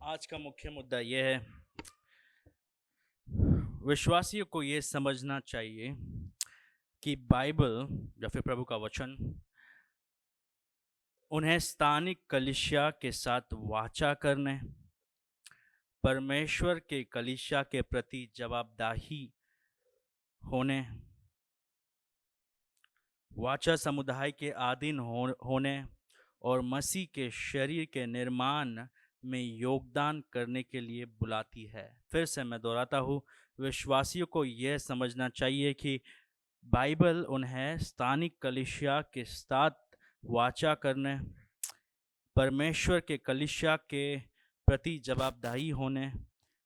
आज का मुख्य मुद्दा यह है, विश्वासियों को ये समझना चाहिए कि बाइबल या फिर प्रभु का वचन उन्हें स्थानिक कलीसिया के साथ वाचा करने, परमेश्वर के कलीसिया के प्रति जवाबदाही होने, वाचा समुदाय के अधीन होने और मसीह के शरीर के निर्माण में योगदान करने के लिए बुलाती है। फिर से मैं दोहराता हूँ, विश्वासियों को यह समझना चाहिए कि बाइबल उन्हें स्थानिक कलीसिया के साथ वाचा करने, परमेश्वर के कलीसिया के प्रति जवाबदाही होने,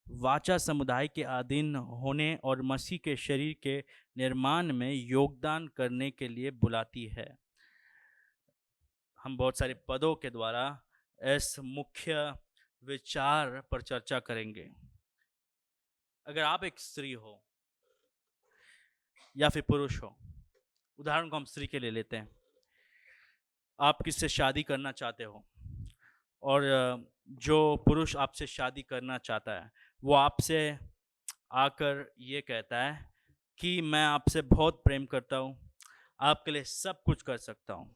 वाचा समुदाय के अधीन होने और मसीह के शरीर के निर्माण में योगदान करने के लिए बुलाती है। हम बहुत सारे पदों के द्वारा इस मुख्य विचार पर चर्चा करेंगे। अगर आप एक स्त्री हो या फिर पुरुष हो, उदाहरण को हम स्त्री के लिए लेते हैं, आप किससे शादी करना चाहते हो और जो पुरुष आपसे शादी करना चाहता है वो आपसे आकर ये कहता है कि मैं आपसे बहुत प्रेम करता हूँ, आपके लिए सब कुछ कर सकता हूँ,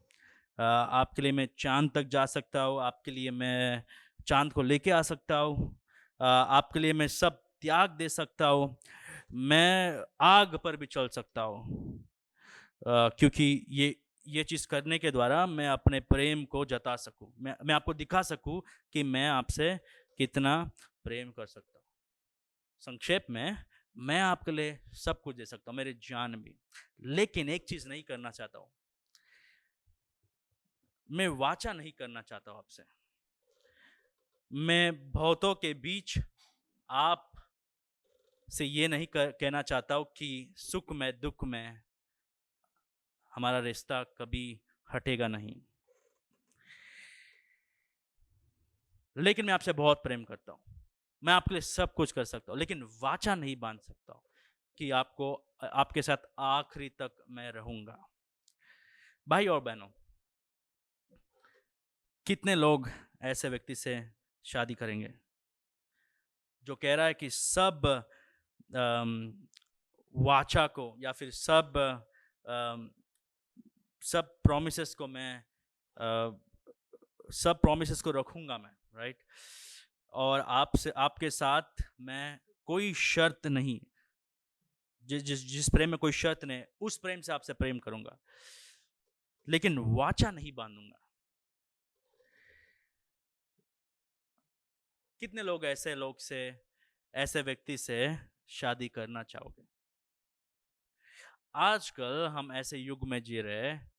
आपके लिए मैं चांद तक जा सकता हूँ, आपके लिए मैं चांद को लेके आ सकता हूँ, आपके लिए मैं सब त्याग दे सकता हूँ, मैं आग पर भी चल सकता हूँ, क्योंकि ये चीज़ करने के द्वारा मैं अपने प्रेम को जता सकूं, मैं आपको दिखा सकूं कि मैं आपसे कितना प्रेम कर सकता हूं। संक्षेप में, मैं आपके लिए सब कुछ दे सकता हूं, मेरी जान भी, लेकिन एक चीज़ नहीं करना चाहता हूं, मैं वाचा नहीं करना चाहता हूं आपसे। मैं बहुतों के बीच आप से ये नहीं कहना चाहता हूं कि सुख में दुख में हमारा रिश्ता कभी हटेगा नहीं, लेकिन मैं आपसे बहुत प्रेम करता हूँ, मैं आपके लिए सब कुछ कर सकता हूँ, लेकिन वाचा नहीं बांध सकता हूँ कि आपके साथ आखिरी तक मैं रहूंगा। भाई और बहनों, कितने लोग ऐसे व्यक्ति से शादी करेंगे जो कह रहा है कि सब वाचा को या फिर सब प्रॉमिसेस को मैं सब प्रॉमिसेस को रखूंगा मैं, राइट, और आपके साथ मैं कोई शर्त नहीं, जिस प्रेम में कोई शर्त नहीं, उस प्रेम से आपसे प्रेम करूंगा, लेकिन वाचा नहीं बांधूंगा। कितने लोग ऐसे व्यक्ति से शादी करना चाहोगे? आजकल हम ऐसे युग में जी रहे हैं,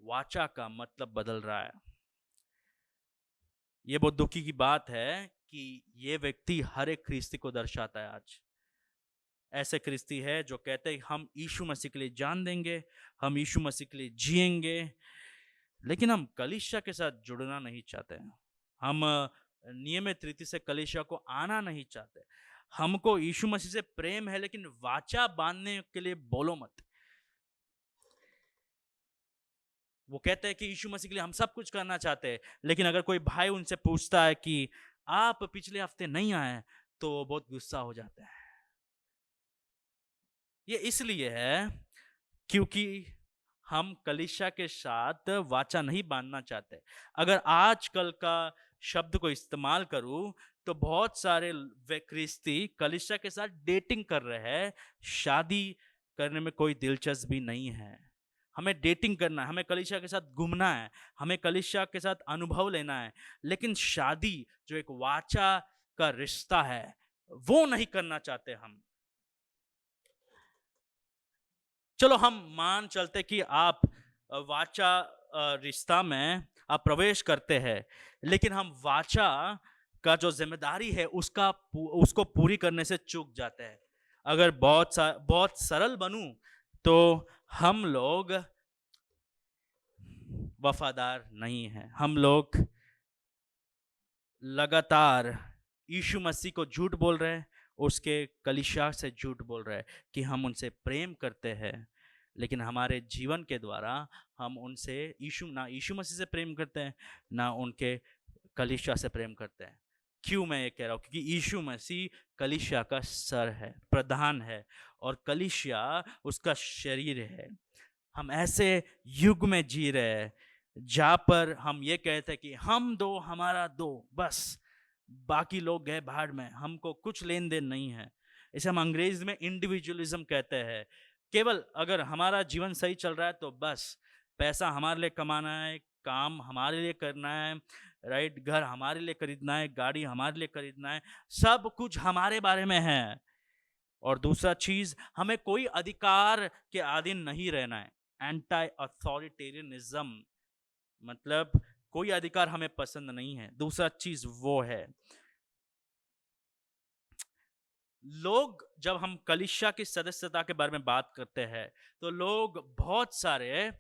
वाचा का मतलब बदल रहा है। ये बहुत दुखी की बात है कि ये व्यक्ति हर एक ख्रिस्ती को दर्शाता है। आज ऐसे ख्रिस्ती है जो कहते हैं हम यीशु मसीह के लिए जान देंगे, हम यीशु मसीह के लिए जिएंगे, लेकिन हम कलीसिया के साथ जुड़ना नहीं चाहते हैं, हम नियमित रीति से कलीसिया को आना नहीं चाहते, हमको यीशु मसीह से प्रेम है, लेकिन वाचा बांधने के लिए बोलो मत। वो कहते हैं कि यीशु मसीह के लिए हम सब कुछ करना चाहते हैं, लेकिन अगर कोई भाई उनसे पूछता है कि आप पिछले हफ्ते नहीं आए, तो वो बहुत गुस्सा हो जाते हैं। ये इसलिए है क्योंकि हम कलीसिया के साथ वाचा नहीं बांधना चाहते। अगर आजकल का शब्द को इस्तेमाल करूं तो बहुत सारे ख्रिस्ती कलीसिया के साथ डेटिंग कर रहे हैं, शादी करने में कोई दिलचस्पी नहीं है। हमें डेटिंग करना है, हमें कलीसिया के साथ घूमना है, हमें कलीसिया के साथ अनुभव लेना है, लेकिन शादी जो एक वाचा का रिश्ता है वो नहीं करना चाहते हम। चलो हम मान चलते कि आप वाचा रिश्ता में आप प्रवेश करते हैं, लेकिन हम वाचा का जो जिम्मेदारी है उसको पूरी करने से चूक जाते हैं। अगर बहुत सरल बनूं तो हम लोग वफादार नहीं हैं, हम लोग लगातार यीशु मसीह को झूठ बोल रहे हैं, उसके कलीसिया से झूठ बोल रहे हैं कि हम उनसे प्रेम करते हैं, लेकिन हमारे जीवन के द्वारा हम उनसे यीशु मसीह से प्रेम करते हैं, ना उनके कलीसिया से प्रेम करते हैं। क्यों मैं ये कह रहा हूँ? क्योंकि यीशु मसीह कलीसिया का सर है, प्रधान है, और कलीसिया उसका शरीर है। हम ऐसे युग में जी रहे हैं जहाँ पर हम ये कहते हैं कि हम दो हमारा दो, बस बाकी लोग गए भाड़ में, हमको कुछ लेन देन नहीं है। इसे हम अंग्रेजी में इंडिविजुअलिज्म कहते हैं। केवल अगर हमारा जीवन सही चल रहा है तो बस पैसा हमारे लिए कमाना है, काम हमारे लिए करना है, राइट, घर हमारे लिए खरीदना है, गाड़ी हमारे लिए खरीदना है, सब कुछ हमारे बारे में है। और दूसरा चीज, हमें कोई अधिकार के अधीन नहीं रहना है। एंटी अथॉरिटेरियनिज्म, मतलब कोई अधिकार हमें पसंद नहीं है। दूसरा चीज वो है, लोग जब हम कलीसिया की सदस्यता के बारे में बात करते हैं तो लोग बहुत सारे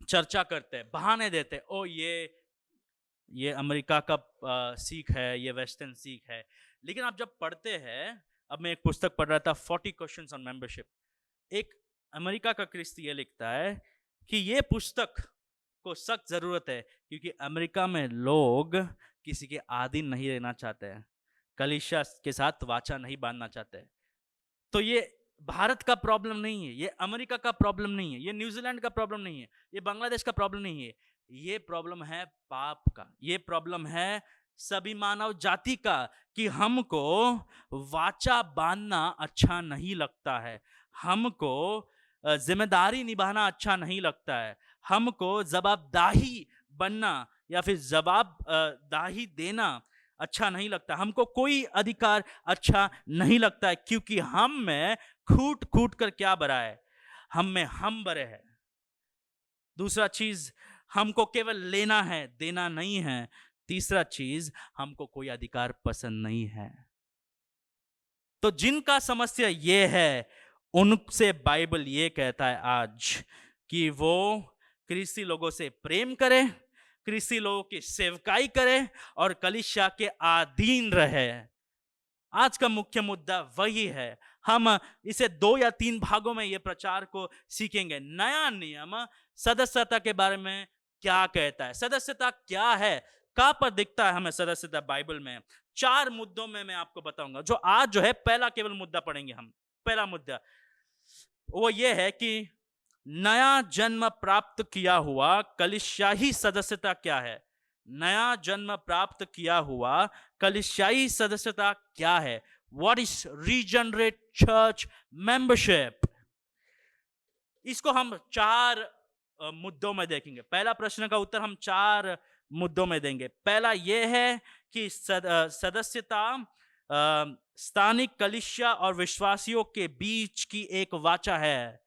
चर्चा करते हैं, बहाने देते हैं, ओ ये अमेरिका का सीख है, ये वेस्टर्न सीख है। लेकिन आप जब पढ़ते हैं, अब मैं एक पुस्तक पढ़ रहा था, 40 क्वेश्चंस ऑन मेंबरशिप। एक अमेरिका का ख्रिस्ती ये लिखता है कि ये पुस्तक को सख्त जरूरत है क्योंकि अमेरिका में लोग किसी के अधीन नहीं रहना चाहते हैं, कलीसिया के साथ वाचा नहीं बांधना चाहते। तो ये भारत का प्रॉब्लम नहीं है, ये अमेरिका का प्रॉब्लम नहीं है, ये न्यूजीलैंड का प्रॉब्लम नहीं है, ये बांग्लादेश का प्रॉब्लम नहीं है। ये प्रॉब्लम है पाप का, ये प्रॉब्लम है सभी मानव जाति का, कि हमको वाचा बांधना अच्छा नहीं लगता है, हमको जिम्मेदारी निभाना अच्छा नहीं लगता है, हमको जवाबदाही बनना या फिर जवाबदाही देना अच्छा नहीं लगता, हमको कोई अधिकार अच्छा नहीं लगता है, क्योंकि हम में खूट खूट कर क्या भरा है, हम में हम भरे हैं। दूसरा चीज, हमको केवल लेना है, देना नहीं है। तीसरा चीज, हमको कोई अधिकार पसंद नहीं है। तो जिनका समस्या ये है, उनसे बाइबल ये कहता है आज कि वो ख्रिस्ती लोगों से प्रेम करे, ख्रिस्ती लोगों की सेवकाई करे और कलीसिया के अधीन रहे। आज का मुख्य मुद्दा वही है। हम इसे 2 या 3 भागों में ये प्रचार को सीखेंगे। नया नियम सदस्यता के बारे में क्या कहता है, सदस्यता क्या है, कहां पर दिखता है हमें सदस्यता बाइबल में। 4 मुद्दों में मैं आपको बताऊंगा, जो आज जो है पहला केवल मुद्दा पढ़ेंगे हम। पहला मुद्दा वो ये है कि नया जन्म प्राप्त किया हुआ कलीसियाई सदस्यता क्या है। नया जन्म प्राप्त किया हुआ कलीसियाई सदस्यता क्या है? What is regenerate church membership? इसको हम 4 मुद्दों में देखेंगे। पहला प्रश्न का उत्तर हम 4 मुद्दों में देंगे। पहला यह है कि सदस्यता स्थानिक कलीसिया और विश्वासियों के बीच की एक वाचा है।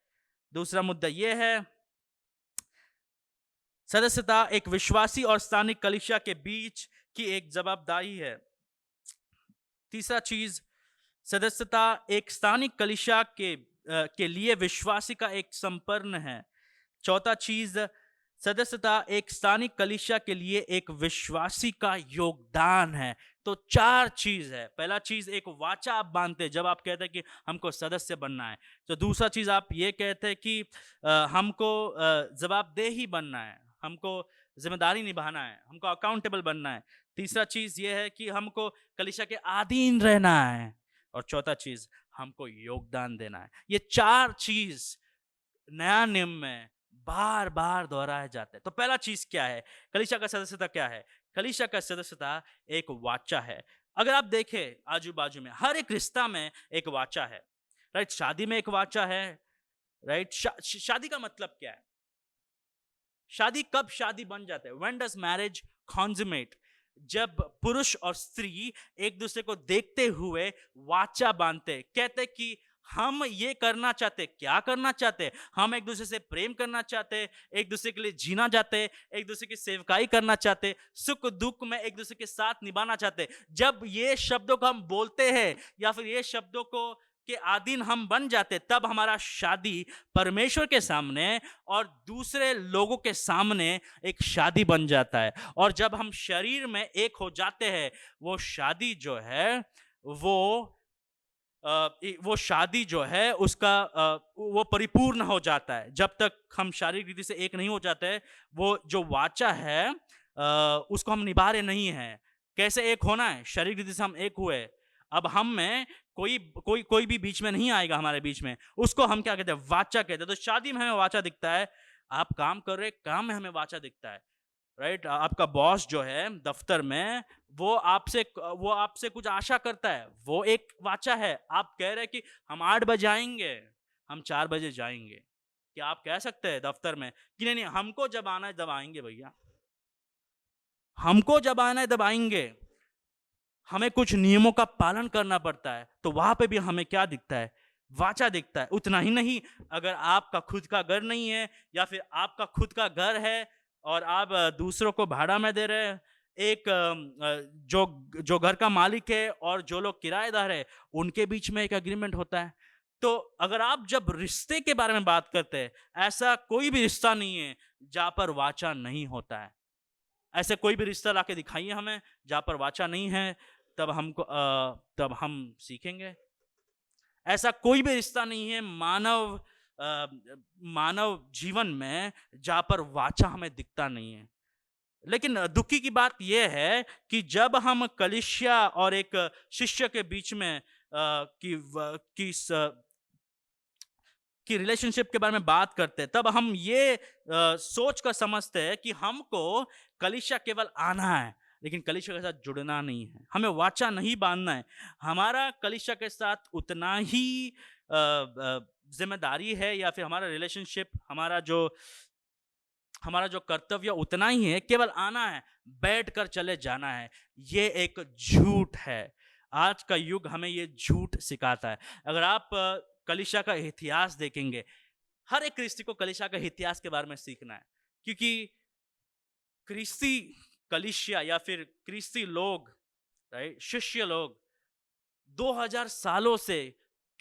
दूसरा मुद्दा यह है, सदस्यता एक विश्वासी और स्थानिक कलीसिया के बीच की एक जवाबदारी है। तीसरा चीज, सदस्यता एक स्थानिक कलीसिया के लिए विश्वासी का एक संपर्ण है। चौथा चीज, सदस्यता एक स्थानिक कलीसिया के लिए एक विश्वासी का योगदान है। तो 4 चीज है। पहला चीज, एक वाचा आप बांधते हैं जब आप कहते हैं कि हमको सदस्य बनना है। तो दूसरा चीज, आप ये कहते हैं कि हमको जवाबदेही बनना है, हमको जिम्मेदारी निभाना है, हमको अकाउंटेबल बनना है। तीसरा चीज ये है कि हमको कलीसिया के अधीन रहना है। और चौथा चीज, हमको योगदान देना है। ये 4 चीज नया नियम में बार बार दोहराया जाता है। तो पहला चीज क्या है, कलीसिया का सदस्यता क्या है? कलीसिया का सदस्यता एक वाचा है। अगर आप देखें आजू बाजू में, हर एक रिश्ता में एक वाचा है, राइट। शादी में एक वाचा है, राइट। शादी का मतलब क्या है? शादी कब शादी बन जाता है? When does marriage consummate? जब पुरुष और स्त्री एक दूसरे को देखते हुए वाचा बांधते, कहते कि हम ये करना चाहते। क्या करना चाहते? हम एक दूसरे से प्रेम करना चाहते, एक दूसरे के लिए जीना चाहते, एक दूसरे की सेवकाई करना चाहते, सुख दुख में एक दूसरे के साथ निभाना चाहते। जब ये शब्दों को हम बोलते हैं या फिर ये शब्दों को के अधीन हम बन जाते, तब हमारा शादी परमेश्वर के सामने और दूसरे लोगों के सामने एक शादी बन जाता है। और जब हम शरीर में एक हो जाते हैं, वो शादी जो है वो शादी जो है उसका वो परिपूर्ण हो जाता है। जब तक हम शारीरिक रीति से एक नहीं हो जाते, वो जो वाचा है उसको हम निभा रहे नहीं हैं। कैसे एक होना है? शरीर रीति से हम एक हुए। अब हम में कोई भी बीच में नहीं आएगा हमारे बीच में, उसको हम क्या कहते हैं? वाचा कहते हैं। तो शादी में हमें वाचा दिखता है, आप काम कर रहे काम में हमें वाचा दिखता है, राइट? आपका बॉस जो है दफ्तर में, वो आपसे कुछ आशा करता है, वो एक वाचा है। आप कह रहे हैं कि हम 8 बजे आएंगे, हम 4 बजे जाएंगे। क्या आप कह सकते हैं दफ्तर में कि नहीं नहीं, हमको जब आना है तब आएंगे भैया, हमको जब आना है तब आएंगे, हमें कुछ नियमों का पालन करना पड़ता है। तो वहां पे भी हमें क्या दिखता है? वाचा दिखता है। उतना ही नहीं, अगर आपका खुद का घर नहीं है या फिर आपका खुद का घर है और आप दूसरों को भाड़ा में दे रहे हैं, एक जो जो घर का मालिक है और जो लोग किराएदार है, उनके बीच में एक एग्रीमेंट होता है। तो अगर आप जब रिश्ते के बारे में बात करते हैं, ऐसा कोई भी रिश्ता नहीं है जहां पर वाचा नहीं होता है। ऐसे कोई भी रिश्ता लाके दिखाइए हमें जहां पर वाचा नहीं है, तब हम सीखेंगे। ऐसा कोई भी रिश्ता नहीं है मानव जीवन में जहां पर वाचा हमें दिखता नहीं है। लेकिन दुखी की बात यह है कि जब हम कलीसिया और एक शिष्य के बीच में की रिलेशनशिप के बारे में बात करते हैं, तब हम ये सोच कर समझते हैं कि हमको कलीसिया केवल आना है, लेकिन कलीसिया के साथ जुड़ना नहीं है, हमें वाचा नहीं बांधना है। हमारा कलीसिया के साथ उतना ही जिम्मेदारी है, या फिर हमारा रिलेशनशिप, हमारा जो कर्तव्य उतना ही है, केवल आना है, बैठ कर चले जाना है। ये एक झूठ है। आज का युग हमें ये झूठ सिखाता है। अगर आप कलीसिया का इतिहास देखेंगे, हर एक ख्रिस्ती को कलीसिया का इतिहास के बारे में सीखना है, क्योंकि ख्रिस्ती कलीसिया या फिर ख्रिस्ती लोग, राइट, शिष्य लोग 2000 सालों से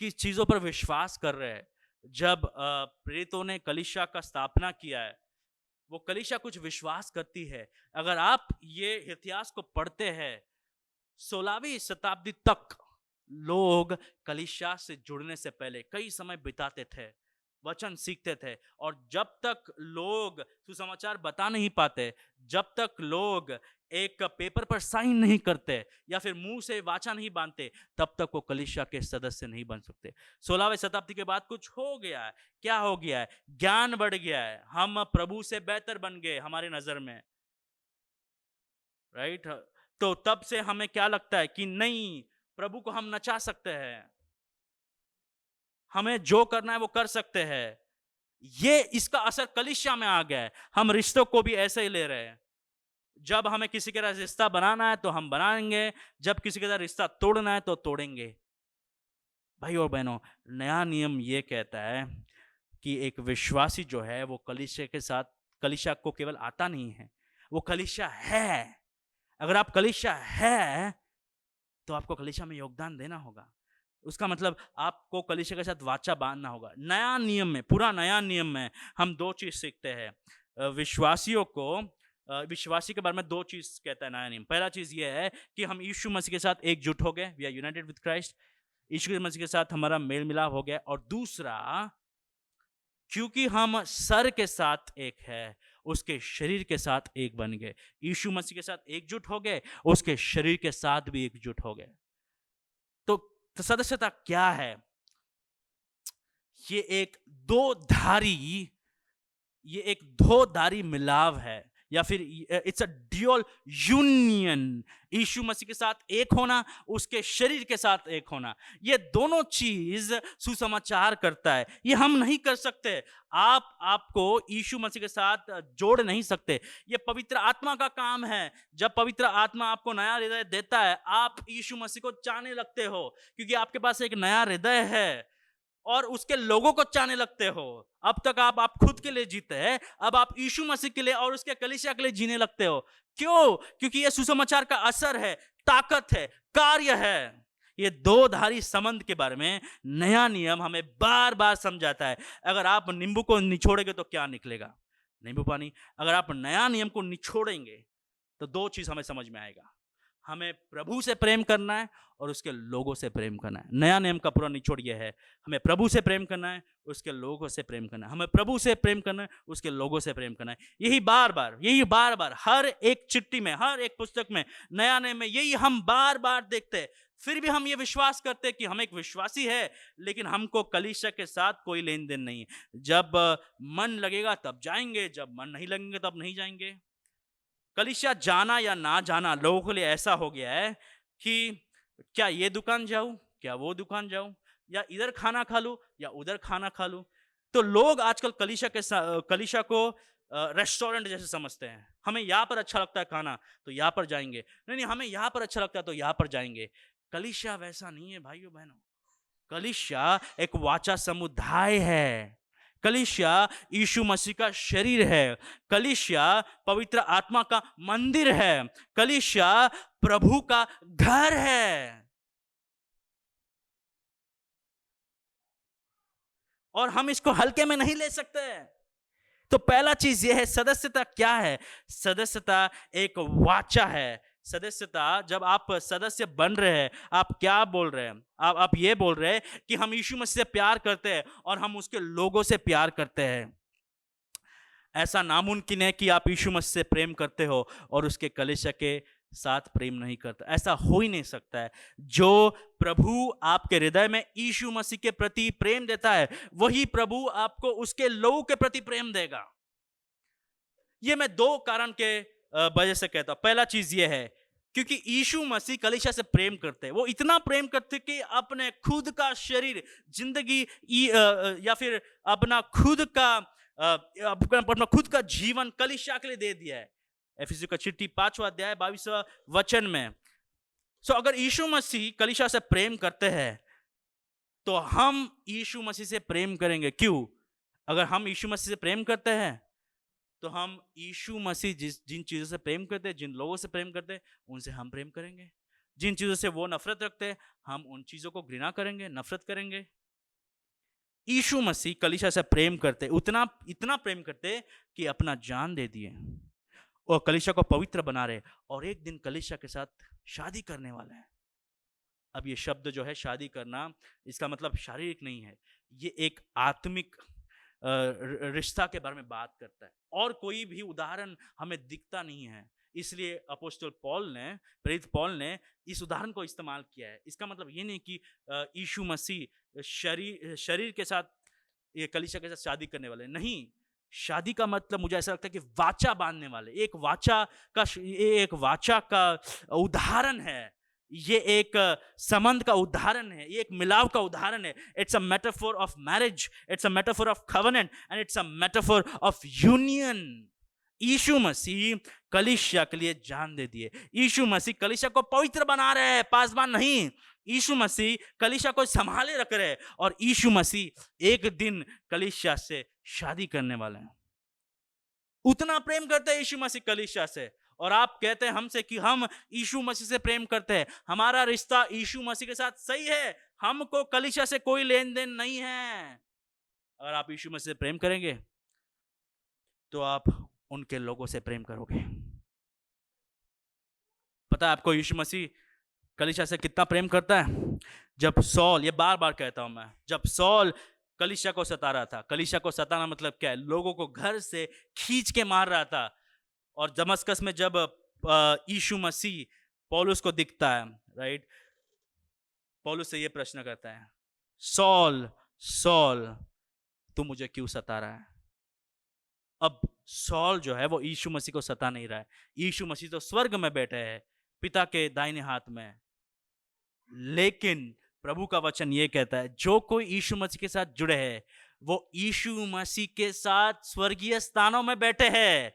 किस चीजों पर विश्वास कर रहे हैं। जब प्रेरितों ने कलीसिया का स्थापना किया है, वो कलीसिया कुछ विश्वास करती है। अगर आप ये इतिहास को पढ़ते हैं, 16वीं शताब्दी तक लोग कलीसिया से जुड़ने से पहले कई समय बिताते थे, वचन सीखते थे, और जब तक लोग सुसमाचार बता नहीं पाते, जब तक लोग एक पेपर पर साइन नहीं करते या फिर मुंह से वाचा नहीं बांधते, तब तक वो कलीसिया के सदस्य नहीं बन सकते। 16वीं शताब्दी के बाद कुछ हो गया है। क्या हो गया है? ज्ञान बढ़ गया है, हम प्रभु से बेहतर बन गए हमारी नजर में, राइट? तो तब से हमें क्या लगता है कि नहीं, प्रभु को हम नचा सकते हैं, हमें जो करना है वो कर सकते हैं। ये इसका असर कलीसिया में आ गया है। हम रिश्तों को भी ऐसे ही ले रहे हैं। जब हमें किसी के साथ रिश्ता बनाना है तो हम बनाएंगे, जब किसी के साथ रिश्ता तोड़ना है तो तोड़ेंगे। भाई और बहनों, नया नियम ये कहता है कि एक विश्वासी जो है वो कलीसिया के साथ, कलीसिया को केवल आता नहीं है, वो कलीसिया है। अगर आप कलीसिया है तो आपको कलीसिया में योगदान देना होगा। उसका मतलब आपको कलीसिया के साथ वाचा बांधना होगा। नया नियम में, पूरा नया नियम में हम दो चीज सीखते हैं। विश्वासियों को, विश्वासी के बारे में दो चीज कहता है नया नियम। पहला चीज ये है कि हम यीशु मसीह के साथ एकजुट हो गए, we are united with Christ, यीशु मसीह के साथ हमारा मेल मिलाप हो गया। और दूसरा, क्योंकि हम सर के साथ एक है, उसके शरीर के साथ एक बन गए। यीशु मसीह के साथ एकजुट हो गए, उसके शरीर के साथ भी एकजुट हो गए। तो सदस्यता क्या है? ये एक दो धारी मिलाव है, या फिर इट्स अ ड्यूअल यूनियन। यीशु मसीह के साथ एक होना, उसके शरीर के साथ एक होना, ये दोनों चीज सुसमाचार करता है। ये हम नहीं कर सकते। आपको यीशु मसीह के साथ जोड़ नहीं सकते। ये पवित्र आत्मा का काम है। जब पवित्र आत्मा आपको नया हृदय देता है, आप यीशु मसीह को चाहने लगते हो, क्योंकि आपके पास एक नया हृदय है और उसके लोगों को चाहने लगते हो। अब तक आप खुद के लिए जीते हैं, अब आप यीशु मसीह के लिए और उसके कलीसिया के लिए जीने लगते हो। क्यों? क्योंकि यह सुसमाचार का असर है, ताकत है, कार्य है। ये दो धारी संबंध के बारे में नया नियम हमें बार बार समझाता है। अगर आप नींबू को निचोड़ेंगे तो क्या निकलेगा? नींबू पानी। अगर आप नया नियम को निचोड़ेंगे तो दो चीज हमें समझ में आएगा। हमें प्रभु से प्रेम करना है और उसके लोगों से प्रेम करना है। नया नियम का पूरा निचोड़ यह है, हमें प्रभु से प्रेम करना है, उसके लोगों से प्रेम करना है। हमें प्रभु से प्रेम करना है, उसके लोगों से प्रेम करना है। यही बार बार हर एक चिट्ठी में, हर एक पुस्तक में, नया नियम में यही हम बार बार देखते हैं। फिर भी हम ये विश्वास करते हैं कि हम एक विश्वासी है, लेकिन हमको कलीसिया के साथ कोई लेन देन नहीं है। जब मन लगेगा तब जाएंगे, जब मन नहीं लगेंगे तब नहीं जाएंगे। कलीसिया जाना या ना जाना लोगों के लिए ऐसा हो गया है कि क्या ये दुकान जाऊं, क्या वो दुकान जाऊं, या इधर खाना खा लूं या उधर खाना खा लूं। तो लोग आजकल कलीसिया को रेस्टोरेंट जैसे समझते हैं। हमें यहाँ पर अच्छा लगता है खाना तो यहाँ पर जाएंगे, नहीं हमें यहाँ पर अच्छा लगता है तो यहाँ पर जाएंगे। कलीसिया वैसा नहीं है भाइयों बहनों। कलीसिया एक वाचा समुदाय है। कलीसिया यीशु मसीह का शरीर है। कलीसिया पवित्र आत्मा का मंदिर है। कलीसिया प्रभु का घर है। और हम इसको हल्के में नहीं ले सकते। तो पहला चीज यह है, सदस्यता क्या है? सदस्यता एक वाचा है। सदस्यता, जब आप सदस्य बन रहे हैं, आप क्या बोल रहे हैं? आप ये बोल रहे हैं कि हम यीशु मसीह से प्यार करते हैं और हम उसके लोगों से प्यार करते हैं। ऐसा नामुमकिन है कि आप यीशु मसीह से प्रेम करते हो और उसके कलीसिया के साथ प्रेम नहीं करता। ऐसा हो ही नहीं सकता है। जो प्रभु आपके हृदय में यीशु मसीह के प्रति प्रेम देता है, वही प्रभु आपको उसके लोगों के प्रति प्रेम देगा। ये मैं दो कारण के वजह से कहता हूं। पहला चीज ये है क्योंकि यीशु मसीह कलीसिया से प्रेम करते हैं। वो इतना प्रेम करते कि अपने खुद का शरीर, जिंदगी या फिर अपना खुद का जीवन कलीसिया के लिए दे दिया है। एफिसियों का चिट्ठी 5वां अध्याय 22वां वचन में। अगर यीशु मसीह कलीसिया से प्रेम करते हैं तो हम यीशु मसीह से प्रेम करेंगे। क्यों? अगर हम यीशु मसीह से प्रेम करते हैं तो हम यीशु मसीह जिन चीजों से प्रेम करते हैं, जिन लोगों से प्रेम करते हैं, उनसे हम प्रेम करेंगे। जिन चीजों से वो नफरत रखते हैं, हम उन चीजों को घृणा करेंगे, नफरत करेंगे। यीशु मसीह कलीसिया से प्रेम करते, इतना प्रेम करते कि अपना जान दे दिए और कलीसिया को पवित्र बना रहे, और एक दिन कलीसिया के साथ शादी करने वाले हैं। अब ये शब्द जो है शादी करना, इसका मतलब शारीरिक नहीं है, ये एक आत्मिक रिश्ता के बारे में बात करता है। और कोई भी उदाहरण हमें दिखता नहीं है, इसलिए अपोस्तल प्रेरित पौल ने इस उदाहरण को इस्तेमाल किया है। इसका मतलब ये नहीं कि यीशु मसीह शरीर के साथ, ये कलीसिया के साथ शादी करने वाले नहीं। शादी का मतलब मुझे ऐसा लगता है कि वाचा बांधने वाले, एक वाचा का उदाहरण है। ये एक संबंध का उदाहरण है, ये एक मिलाव का उदाहरण है। It's a metaphor of marriage, it's a metaphor of covenant and it's a metaphor of union. यीशु मसीह कलीसिया के लिए जान दे दिए। यीशु मसीह कलीसिया को पवित्र बना रहे हैं, पासवान नहीं। यीशु मसीह कलीसिया को संभाले रख रहे हैं, और यीशु मसीह एक दिन कलीसिया से शादी करने वाले हैं। उतना प्रेम करते हैं यीशु मसीह कलीसिया से। और आप कहते हैं हमसे कि हम यीशु मसीह से प्रेम करते हैं, हमारा रिश्ता यीशु मसीह के साथ सही है, हमको कलीसिया से कोई लेन देन नहीं है। अगर आप यीशु मसीह से प्रेम करेंगे तो आप उनके लोगों से प्रेम करोगे। पता है आपको यीशु मसीह कलीसिया से कितना प्रेम करता है? जब सौल, ये बार बार कहता हूं मैं, जब सौल कलीसिया को सता रहा था, कलीसिया को सताना मतलब क्या है? लोगों को घर से खींच के मार रहा था। और दमस्कस में जब यीशु मसीह पौलुस को दिखता है, राइट, पौलुस से ये प्रश्न करता है, सौल सौल तू मुझे क्यों सता रहा है? अब सौल जो है वो यीशु मसीह को सता नहीं रहा है। यीशु मसीह तो स्वर्ग में बैठे हैं, पिता के दाहिने हाथ में। लेकिन प्रभु का वचन ये कहता है, जो कोई यीशु मसीह के साथ जुड़े हैं वो यीशु मसीह के साथ स्वर्गीय स्थानों में बैठे हैं।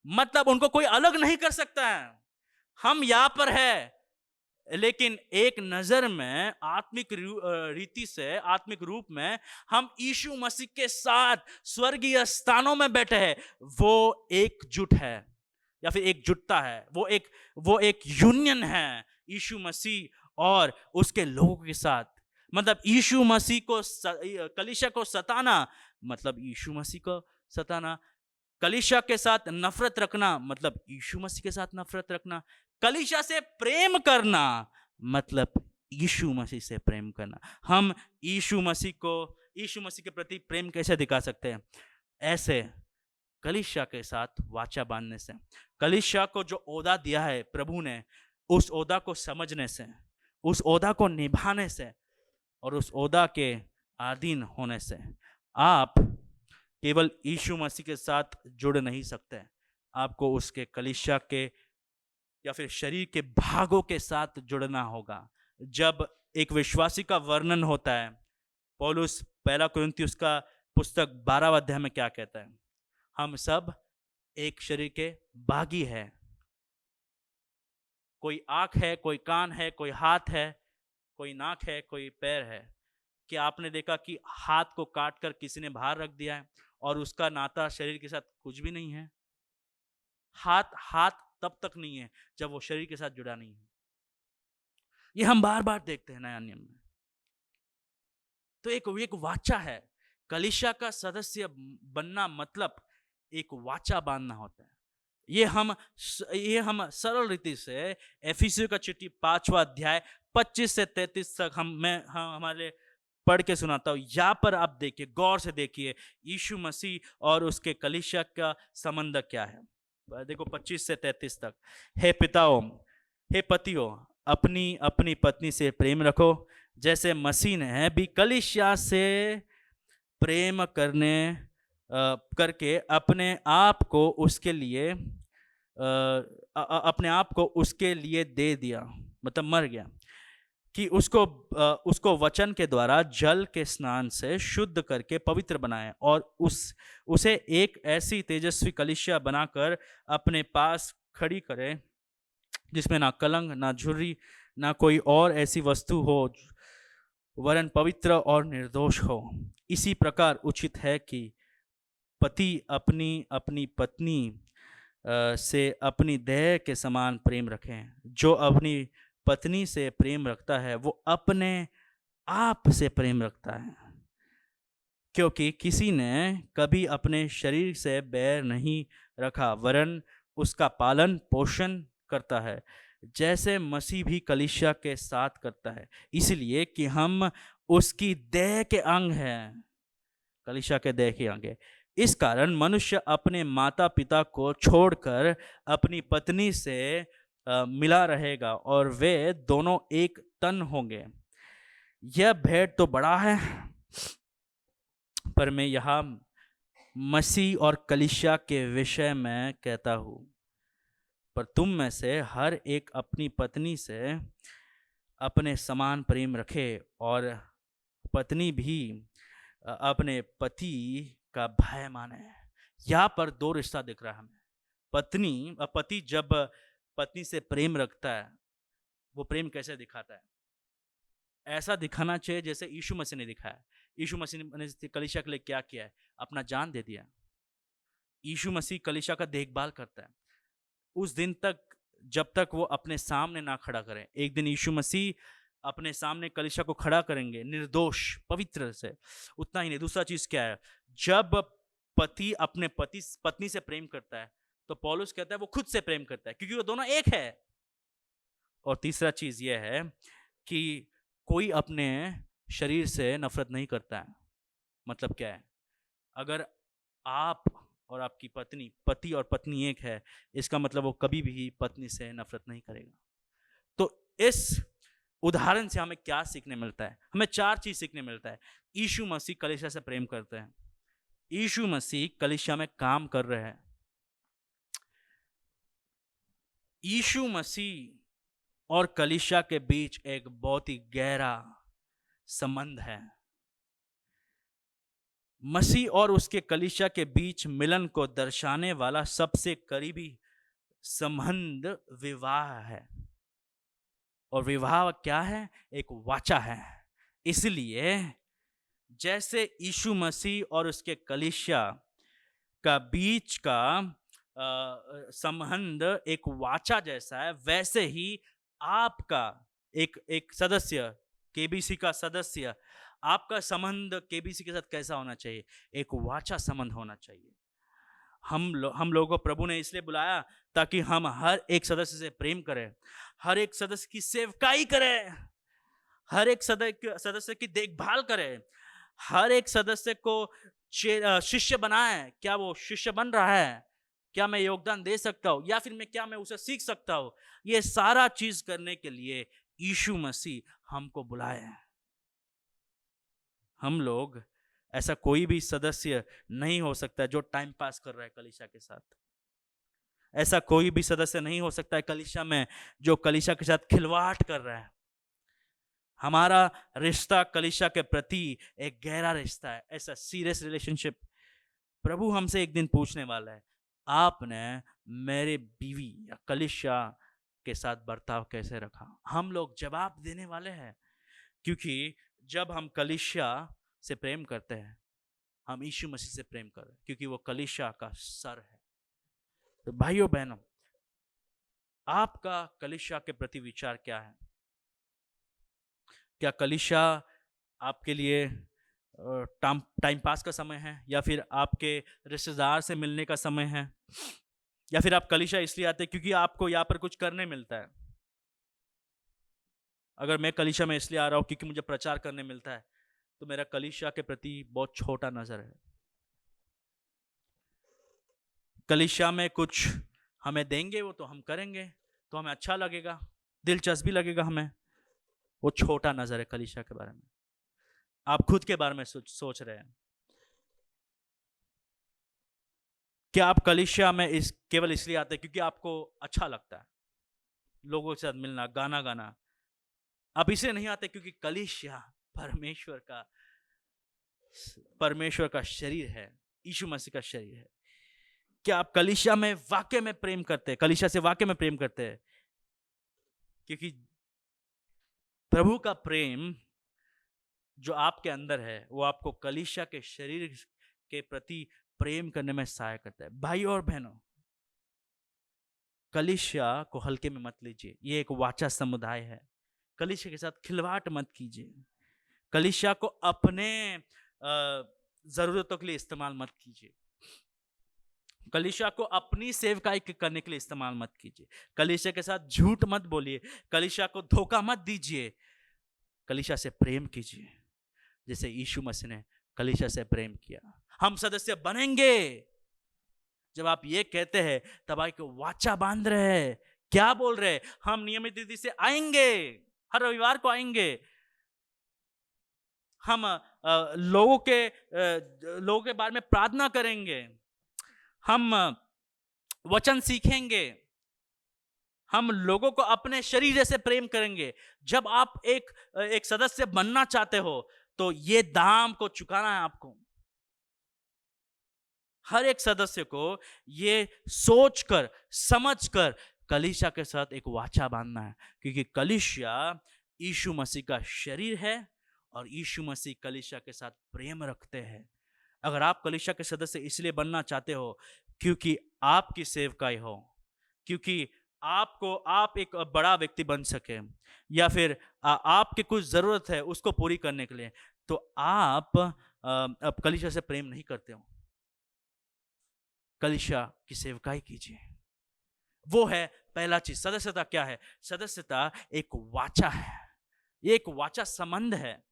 मतलब उनको कोई अलग नहीं कर सकता है। हम यहां पर है, लेकिन एक नजर में, आत्मिक रीति से, आत्मिक रूप में हम यीशु मसीह के साथ स्वर्गीय स्थानों में बैठे हैं। वो एकजुट है या फिर एकजुटता है, वो एक यूनियन है यीशु मसीह और उसके लोगों के साथ। मतलब यीशु मसीह को कलीसिया को सताना मतलब यीशु मसीह को सताना। कलीसिया के साथ नफरत रखना मतलब यीशु मसीह के साथ नफरत रखना। कलीसिया से प्रेम करना मतलब यीशु मसीह से प्रेम करना। हम यीशु मसीह के प्रति प्रेम कैसे दिखा सकते हैं? ऐसे, कलीसिया के साथ वाचा बांधने से, कलीसिया को जो ओहदा दिया है प्रभु ने, उस ओहदा को समझने से, उस ओहदा को निभाने से और उस ओहदा के अधीन होने से आप केवल यीशु मसीह के साथ जुड़ नहीं सकते, आपको उसके कलीसिया के या फिर शरीर के भागों के साथ जुड़ना होगा। जब एक विश्वासी का वर्णन होता है, पौलुस पहला कुरिन्थियुस का पुस्तक 12वां अध्याय में क्या कहता है? हम सब एक शरीर के भागी हैं। कोई आंख है, कोई कान है, कोई हाथ है, कोई नाक है, कोई पैर है। क्या आपने देखा कि हाथ को काट कर किसी ने बाहर रख दिया है और उसका नाता शरीर के साथ कुछ भी नहीं है? हाथ हाथ तब तक नहीं है जब वो शरीर के साथ जुड़ा नहीं है। ये हम बार बार देखते हैं नया नियम में। तो एक वाचा है। कलीसिया का सदस्य बनना मतलब एक वाचा बांधना होता है। ये हम सरल रीति से एफिसियों का चिट्ठी 5वां अध्याय 25 से 33 तक हमारे पढ़ के सुनाता हूँ। यहाँ पर आप देखिए, गौर से देखिए, यीशु मसीह और उसके कलीसिया का संबंध क्या है। देखो 25 से 33 तक। हे पिताओं, हे पतियों, अपनी अपनी पत्नी से प्रेम रखो, जैसे मसीह ने भी कलीसिया से प्रेम करके अपने आप को उसके लिए दे दिया, मतलब मर गया, कि उसको वचन के द्वारा जल के स्नान से शुद्ध करके पवित्र बनाए और उसे एक ऐसी तेजस्वी कलीसिया बनाकर अपने पास खड़ी करे, जिसमें ना कलंक, ना झुर्री, ना कोई और ऐसी वस्तु हो, वरन पवित्र और निर्दोष हो। इसी प्रकार उचित है कि पति अपनी अपनी पत्नी से अपनी देह के समान प्रेम रखें। जो अपनी पत्नी से प्रेम रखता है वो अपने आप से प्रेम रखता है, क्योंकि किसी ने कभी अपने शरीर से बैर नहीं रखा, वरन उसका पालन पोषण करता है, जैसे मसीह भी कलीसिया के साथ करता है, इसलिए कि हम उसकी देह के अंग हैं। कलीसिया के देह के अंग है। इस कारण मनुष्य अपने माता पिता को छोड़कर अपनी पत्नी से मिला रहेगा और वे दोनों एक तन होंगे। यह भेद तो बड़ा है, पर मैं यहाँ मसीह और कलीसिया के विषय में कहता हूँ। पर तुम में से हर एक अपनी पत्नी से अपने समान प्रेम रखे और पत्नी भी अपने पति का भय माने। यहाँ पर दो रिश्ता दिख रहा है हमें। पति जब पत्नी से प्रेम रखता है, वो प्रेम कैसे दिखाता है? ऐसा दिखाना चाहिए जैसे यीशु मसीह ने दिखाया। यीशु मसीह ने कलीसिया के लिए क्या किया है? अपना जान दे दिया। यीशु मसीह कलीसिया का देखभाल करता है उस दिन तक जब तक वो अपने सामने ना खड़ा करें। एक दिन यीशु मसीह अपने सामने कलीसिया को खड़ा करेंगे निर्दोष पवित्र से। उतना ही नहीं, दूसरा चीज क्या है? जब पति अपने पत्नी से प्रेम करता है तो पौलुस कहता है वो खुद से प्रेम करता है, क्योंकि वो दोनों एक है। और तीसरा चीज यह है कि कोई अपने शरीर से नफरत नहीं करता है। मतलब क्या है? अगर आप और आपकी पति और पत्नी एक है, इसका मतलब वो कभी भी पत्नी से नफरत नहीं करेगा। तो इस उदाहरण से हमें क्या सीखने मिलता है? हमें 4 चीज सीखने मिलता है। यीशु मसीह कलीसिया से प्रेम करते हैं, यीशु मसीह कलीसिया में काम कर रहे हैं, यीशु मसीह और कलीसिया के बीच एक बहुत ही गहरा संबंध है। मसीह और उसके कलीसिया के बीच मिलन को दर्शाने वाला सबसे करीबी संबंध विवाह है। और विवाह क्या है? एक वाचा है। इसलिए जैसे यीशु मसीह और उसके कलीसिया का बीच का संबंध एक वाचा जैसा है, वैसे ही आपका एक सदस्य, केबीसी का सदस्य, आपका संबंध केबीसी के साथ कैसा होना चाहिए? एक वाचा संबंध होना चाहिए। हम लोगों को प्रभु ने इसलिए बुलाया ताकि हम हर एक सदस्य से प्रेम करें, हर एक सदस्य की सेवकाई करें, हर एक सदस्य की देखभाल करें, हर एक सदस्य को शिष्य बनाए। क्या वो शिष्य बन रहा है? क्या मैं योगदान दे सकता हूँ, या फिर मैं उसे सीख सकता हूँ? ये सारा चीज करने के लिए यीशु मसीह हमको बुलाए हैं। हम लोग, ऐसा कोई भी सदस्य नहीं हो सकता जो टाइम पास कर रहा है कलीसिया के साथ। ऐसा कोई भी सदस्य नहीं हो सकता है कलीसिया में जो कलीसिया के साथ खिलवाड़ कर रहा है। हमारा रिश्ता कलीसिया के प्रति एक गहरा रिश्ता है, ऐसा सीरियस रिलेशनशिप। प्रभु हमसे एक दिन पूछने वाला है, आपने मेरे बीवी या कलीसिया के साथ बर्ताव कैसे रखा? हम लोग जवाब देने वाले हैं, क्योंकि जब हम कलीसिया से प्रेम करते हैं, हम यीशु मसीह से प्रेम कर रहे हैं, क्योंकि वो कलीसिया का सर है। तो भाइयों बहनों, आपका कलीसिया के प्रति विचार क्या है? क्या कलीसिया आपके लिए टाइम पास का समय है, या फिर आपके रिश्तेदार से मिलने का समय है, या फिर आप कलीसिया इसलिए आते हैं क्योंकि आपको यहाँ पर कुछ करने मिलता है? अगर मैं कलीसिया में इसलिए आ रहा हूँ क्योंकि मुझे प्रचार करने मिलता है, तो मेरा कलीसिया के प्रति बहुत छोटा नजर है। कलीसिया में कुछ हमें देंगे, वो तो हम करेंगे, तो हमें अच्छा लगेगा, दिलचस्पी लगेगा हमें। वो छोटा नजर है कलीसिया के बारे में। आप खुद के बारे में सोच रहे हैं। क्या आप कलीसिया में केवल इसलिए आते हैं क्योंकि आपको अच्छा लगता है लोगों के साथ मिलना, गाना गाना? आप इसलिए नहीं आते क्योंकि कलीसिया परमेश्वर का शरीर है, यीशु मसीह का शरीर है। क्या आप कलीसिया में वाकई में प्रेम करते हैं, कलीसिया से वाकई में प्रेम करते हैं? क्योंकि प्रभु का प्रेम जो आपके अंदर है, वो आपको कलीसिया के शरीर के प्रति प्रेम करने में सहायता करता है। भाई और बहनों, कलीसिया को हल्के में मत लीजिए। ये एक वाचा समुदाय है। कलीसिया के साथ खिलवाड़ मत कीजिए। कलीसिया को अपने जरूरतों के लिए इस्तेमाल मत कीजिए। कलीसिया को अपनी सेवकाई करने के लिए इस्तेमाल मत कीजिए। कलीसिया के साथ झूठ मत बोलिए। कलीसिया को धोखा मत दीजिए। कलीसिया से प्रेम कीजिए जैसे यीशु मसीह ने कलीसिया से प्रेम किया। हम सदस्य बनेंगे। जब आप ये कहते हैं तब आप वाचा बांध रहे हैं। क्या बोल रहे हैं? हम नियमित रीति से आएंगे, हर रविवार को आएंगे। हम लोगों के बारे में प्रार्थना करेंगे। हम वचन सीखेंगे। हम लोगों को अपने शरीर जैसे प्रेम करेंगे। जब आप एक सदस्य बनना चाहते हो तो ये दाम को चुकाना है आपको। हर एक सदस्य को ये सोचकर समझकर कलीसिया के साथ एक वाचा बांधना है, क्योंकि कलीसिया यीशु मसीह का शरीर है और यीशु मसीह कलीसिया के साथ प्रेम रखते हैं। अगर आप कलीसिया के सदस्य इसलिए बनना चाहते हो क्योंकि आपकी सेवकाई हो, क्योंकि आप एक बड़ा व्यक्ति बन सके, या फिर आपकी कुछ जरूरत है उसको पूरी करने के लिए, तो आप कलीसिया से प्रेम नहीं करते हो। कलीसिया की सेवकाई कीजिए। वो है पहला चीज। सदस्यता क्या है? सदस्यता एक वाचा है, एक वाचा संबंध है।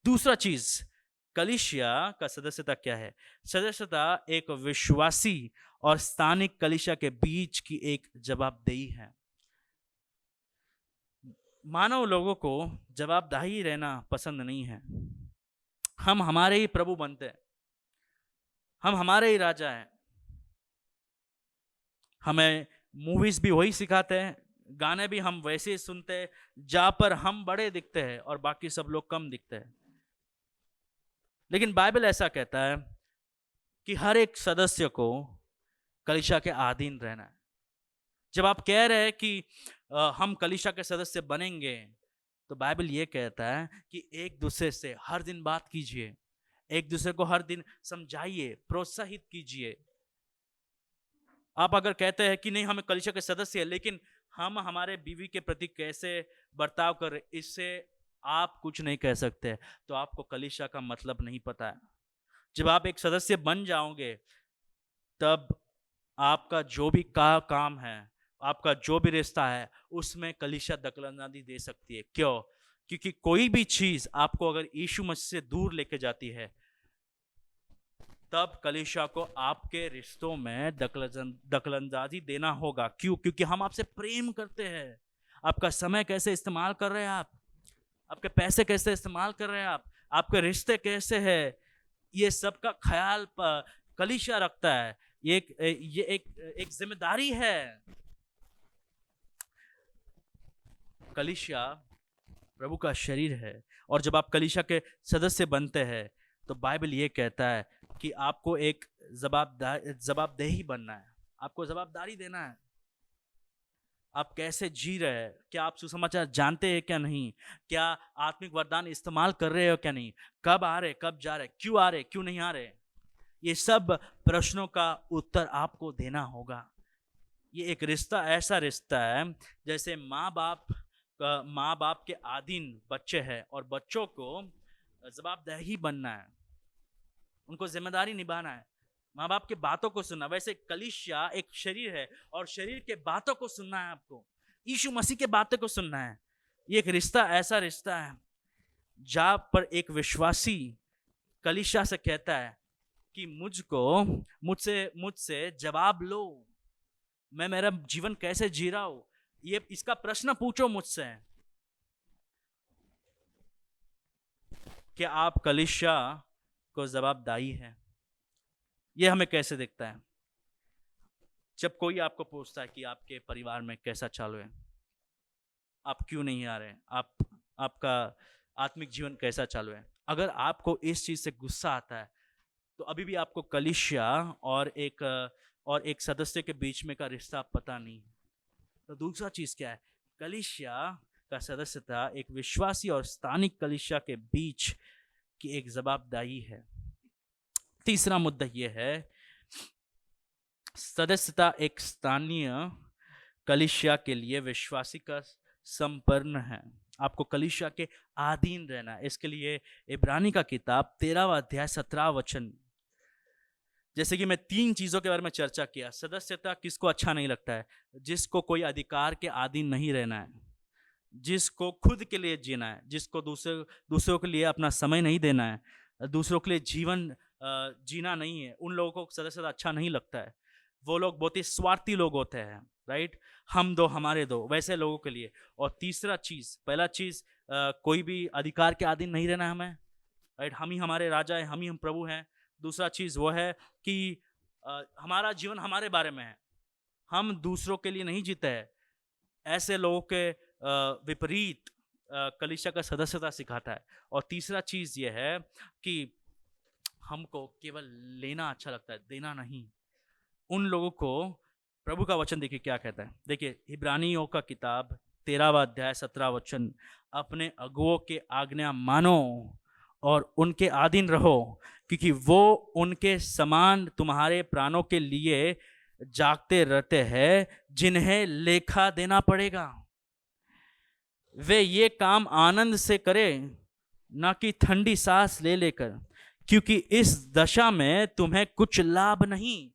दूसरा चीज, कलीसिया का सदस्यता क्या है? सदस्यता एक विश्वासी और स्थानिक कलीसिया के बीच की एक जवाबदेही है। मानव लोगों को जवाबदेही रहना पसंद नहीं है। हम हमारे ही प्रभु बनते हैं, हम हमारे ही राजा हैं। हमें मूवीज भी वही सिखाते हैं, गाने भी हम वैसे ही सुनते हैं जहां पर हम बड़े दिखते हैं और बाकी सब लोग कम दिखते हैं। लेकिन बाइबल ऐसा कहता है कि हर एक सदस्य को कलीसिया के अधीन रहना है। जब आप कह रहे हैं कि हम कलीसिया के सदस्य बनेंगे, तो बाइबल ये कहता है कि एक दूसरे से हर दिन बात कीजिए, एक दूसरे को हर दिन समझाइए, प्रोत्साहित कीजिए। आप अगर कहते हैं कि नहीं हमें कलीसिया के सदस्य है, लेकिन हम हमारे बीवी के प्रति कैसे बर्ताव कर रहे, इससे आप कुछ नहीं कह सकते, तो आपको कलीसिया का मतलब नहीं पता है। जब आप एक सदस्य बन जाओगे तब आपका जो भी काम है, आपका जो भी रिश्ता है, उसमें कलीसिया दखलंदाजी दे सकती है। क्यों? क्योंकि कोई भी चीज आपको अगर यीशु मसीह से दूर लेके जाती है, तब कलीसिया को आपके रिश्तों में दखलंदाजी देना होगा। क्यों? क्योंकि हम आपसे प्रेम करते हैं। आपका समय कैसे इस्तेमाल कर रहे हैं आप, आपके पैसे कैसे इस्तेमाल कर रहे हैं आप, आपके रिश्ते कैसे हैं, ये सब का ख्याल कलीसिया रखता है। ये एक जिम्मेदारी है। कलीसिया प्रभु का शरीर है, और जब आप कलीसिया के सदस्य बनते हैं तो बाइबल ये कहता है कि आपको एक जवाबदेही बनना है, आपको जवाबदारी देना है। आप कैसे जी रहे हैं, क्या आप सुसमाचार जानते हैं क्या नहीं, क्या आत्मिक वरदान इस्तेमाल कर रहे हो क्या नहीं, कब आ रहे, कब जा रहे, क्यों आ रहे, क्यों नहीं आ रहे, ये सब प्रश्नों का उत्तर आपको देना होगा। ये एक रिश्ता ऐसा रिश्ता है जैसे माँ बाप के अधीन बच्चे हैं, और बच्चों को जवाबदेही बनना है, उनको जिम्मेदारी निभाना है, माँ बाप के बातों को सुनना। वैसे कलीसिया एक शरीर है, और शरीर के बातों को सुनना है, आपको यीशु मसीह के बातों को सुनना है। ये एक रिश्ता ऐसा रिश्ता है जहाँ पर एक विश्वासी कलीसिया से कहता है कि मुझसे जवाब लो, मैं मेरा जीवन कैसे जी रहा हूं, ये इसका प्रश्न पूछो मुझसे। क्या आप कलीसिया को जवाबदारी है? ये हमें कैसे दिखता है? जब कोई आपको पूछता है कि आपके परिवार में कैसा चालू है, आप क्यों नहीं आ रहे, आपका आत्मिक जीवन कैसा चालू है, अगर आपको इस चीज से गुस्सा आता है, तो अभी भी आपको कलीसिया और एक सदस्य के बीच में का रिश्ता पता नहीं है। तो दूसरा चीज क्या है? कलीसिया का सदस्यता एक विश्वासी और स्थानिक कलीसिया के बीच की एक जवाबदारी है। तीसरा मुद्दा यह है, सदस्यता एक स्थानीय कलीसिया के लिए विश्वासी का संपन्न है। आपको कलीसिया के अधीन रहना है। इसके लिए इब्रानी का किताब 13वां अध्याय 17वां वचन, जैसे कि मैं 3 चीजों के बारे में चर्चा किया। सदस्यता किसको अच्छा नहीं लगता है? जिसको कोई अधिकार के अधीन नहीं रहना है, जिसको खुद के लिए जीना है, जिसको दूसरों के लिए अपना समय नहीं देना है, दूसरों के लिए जीवन जीना नहीं है, उन लोगों को सदस्यता अच्छा नहीं लगता है। वो लोग बहुत ही स्वार्थी लोग होते हैं, राइट? हम दो हमारे दो, वैसे लोगों के लिए। और तीसरा चीज, पहला चीज कोई भी अधिकार के अधीन नहीं रहना हमें, राइट? हम ही हमारे राजा हैं, हम ही हम प्रभु हैं। दूसरा चीज वो है कि हमारा जीवन हमारे बारे में है, हम दूसरों के लिए नहीं जीते हैं। ऐसे लोगों के विपरीत कलीसिया का सदस्यता सिखाता है। और तीसरा चीज ये है कि हमको केवल लेना अच्छा लगता है, देना नहीं। उन लोगों को प्रभु का वचन देखिए क्या कहता है। देखिए इब्रानियों का किताब 13वां अध्याय 17वां वचन, अपने अगुओं के आज्ञा मानो और उनके अधीन रहो, क्योंकि वो उनके समान तुम्हारे प्राणों के लिए जागते रहते हैं, जिन्हें लेखा देना पड़ेगा। वे ये काम आनंद से करें, ना कि ठंडी सांस ले लेकर, क्योंकि इस दशा में तुम्हें कुछ लाभ नहीं।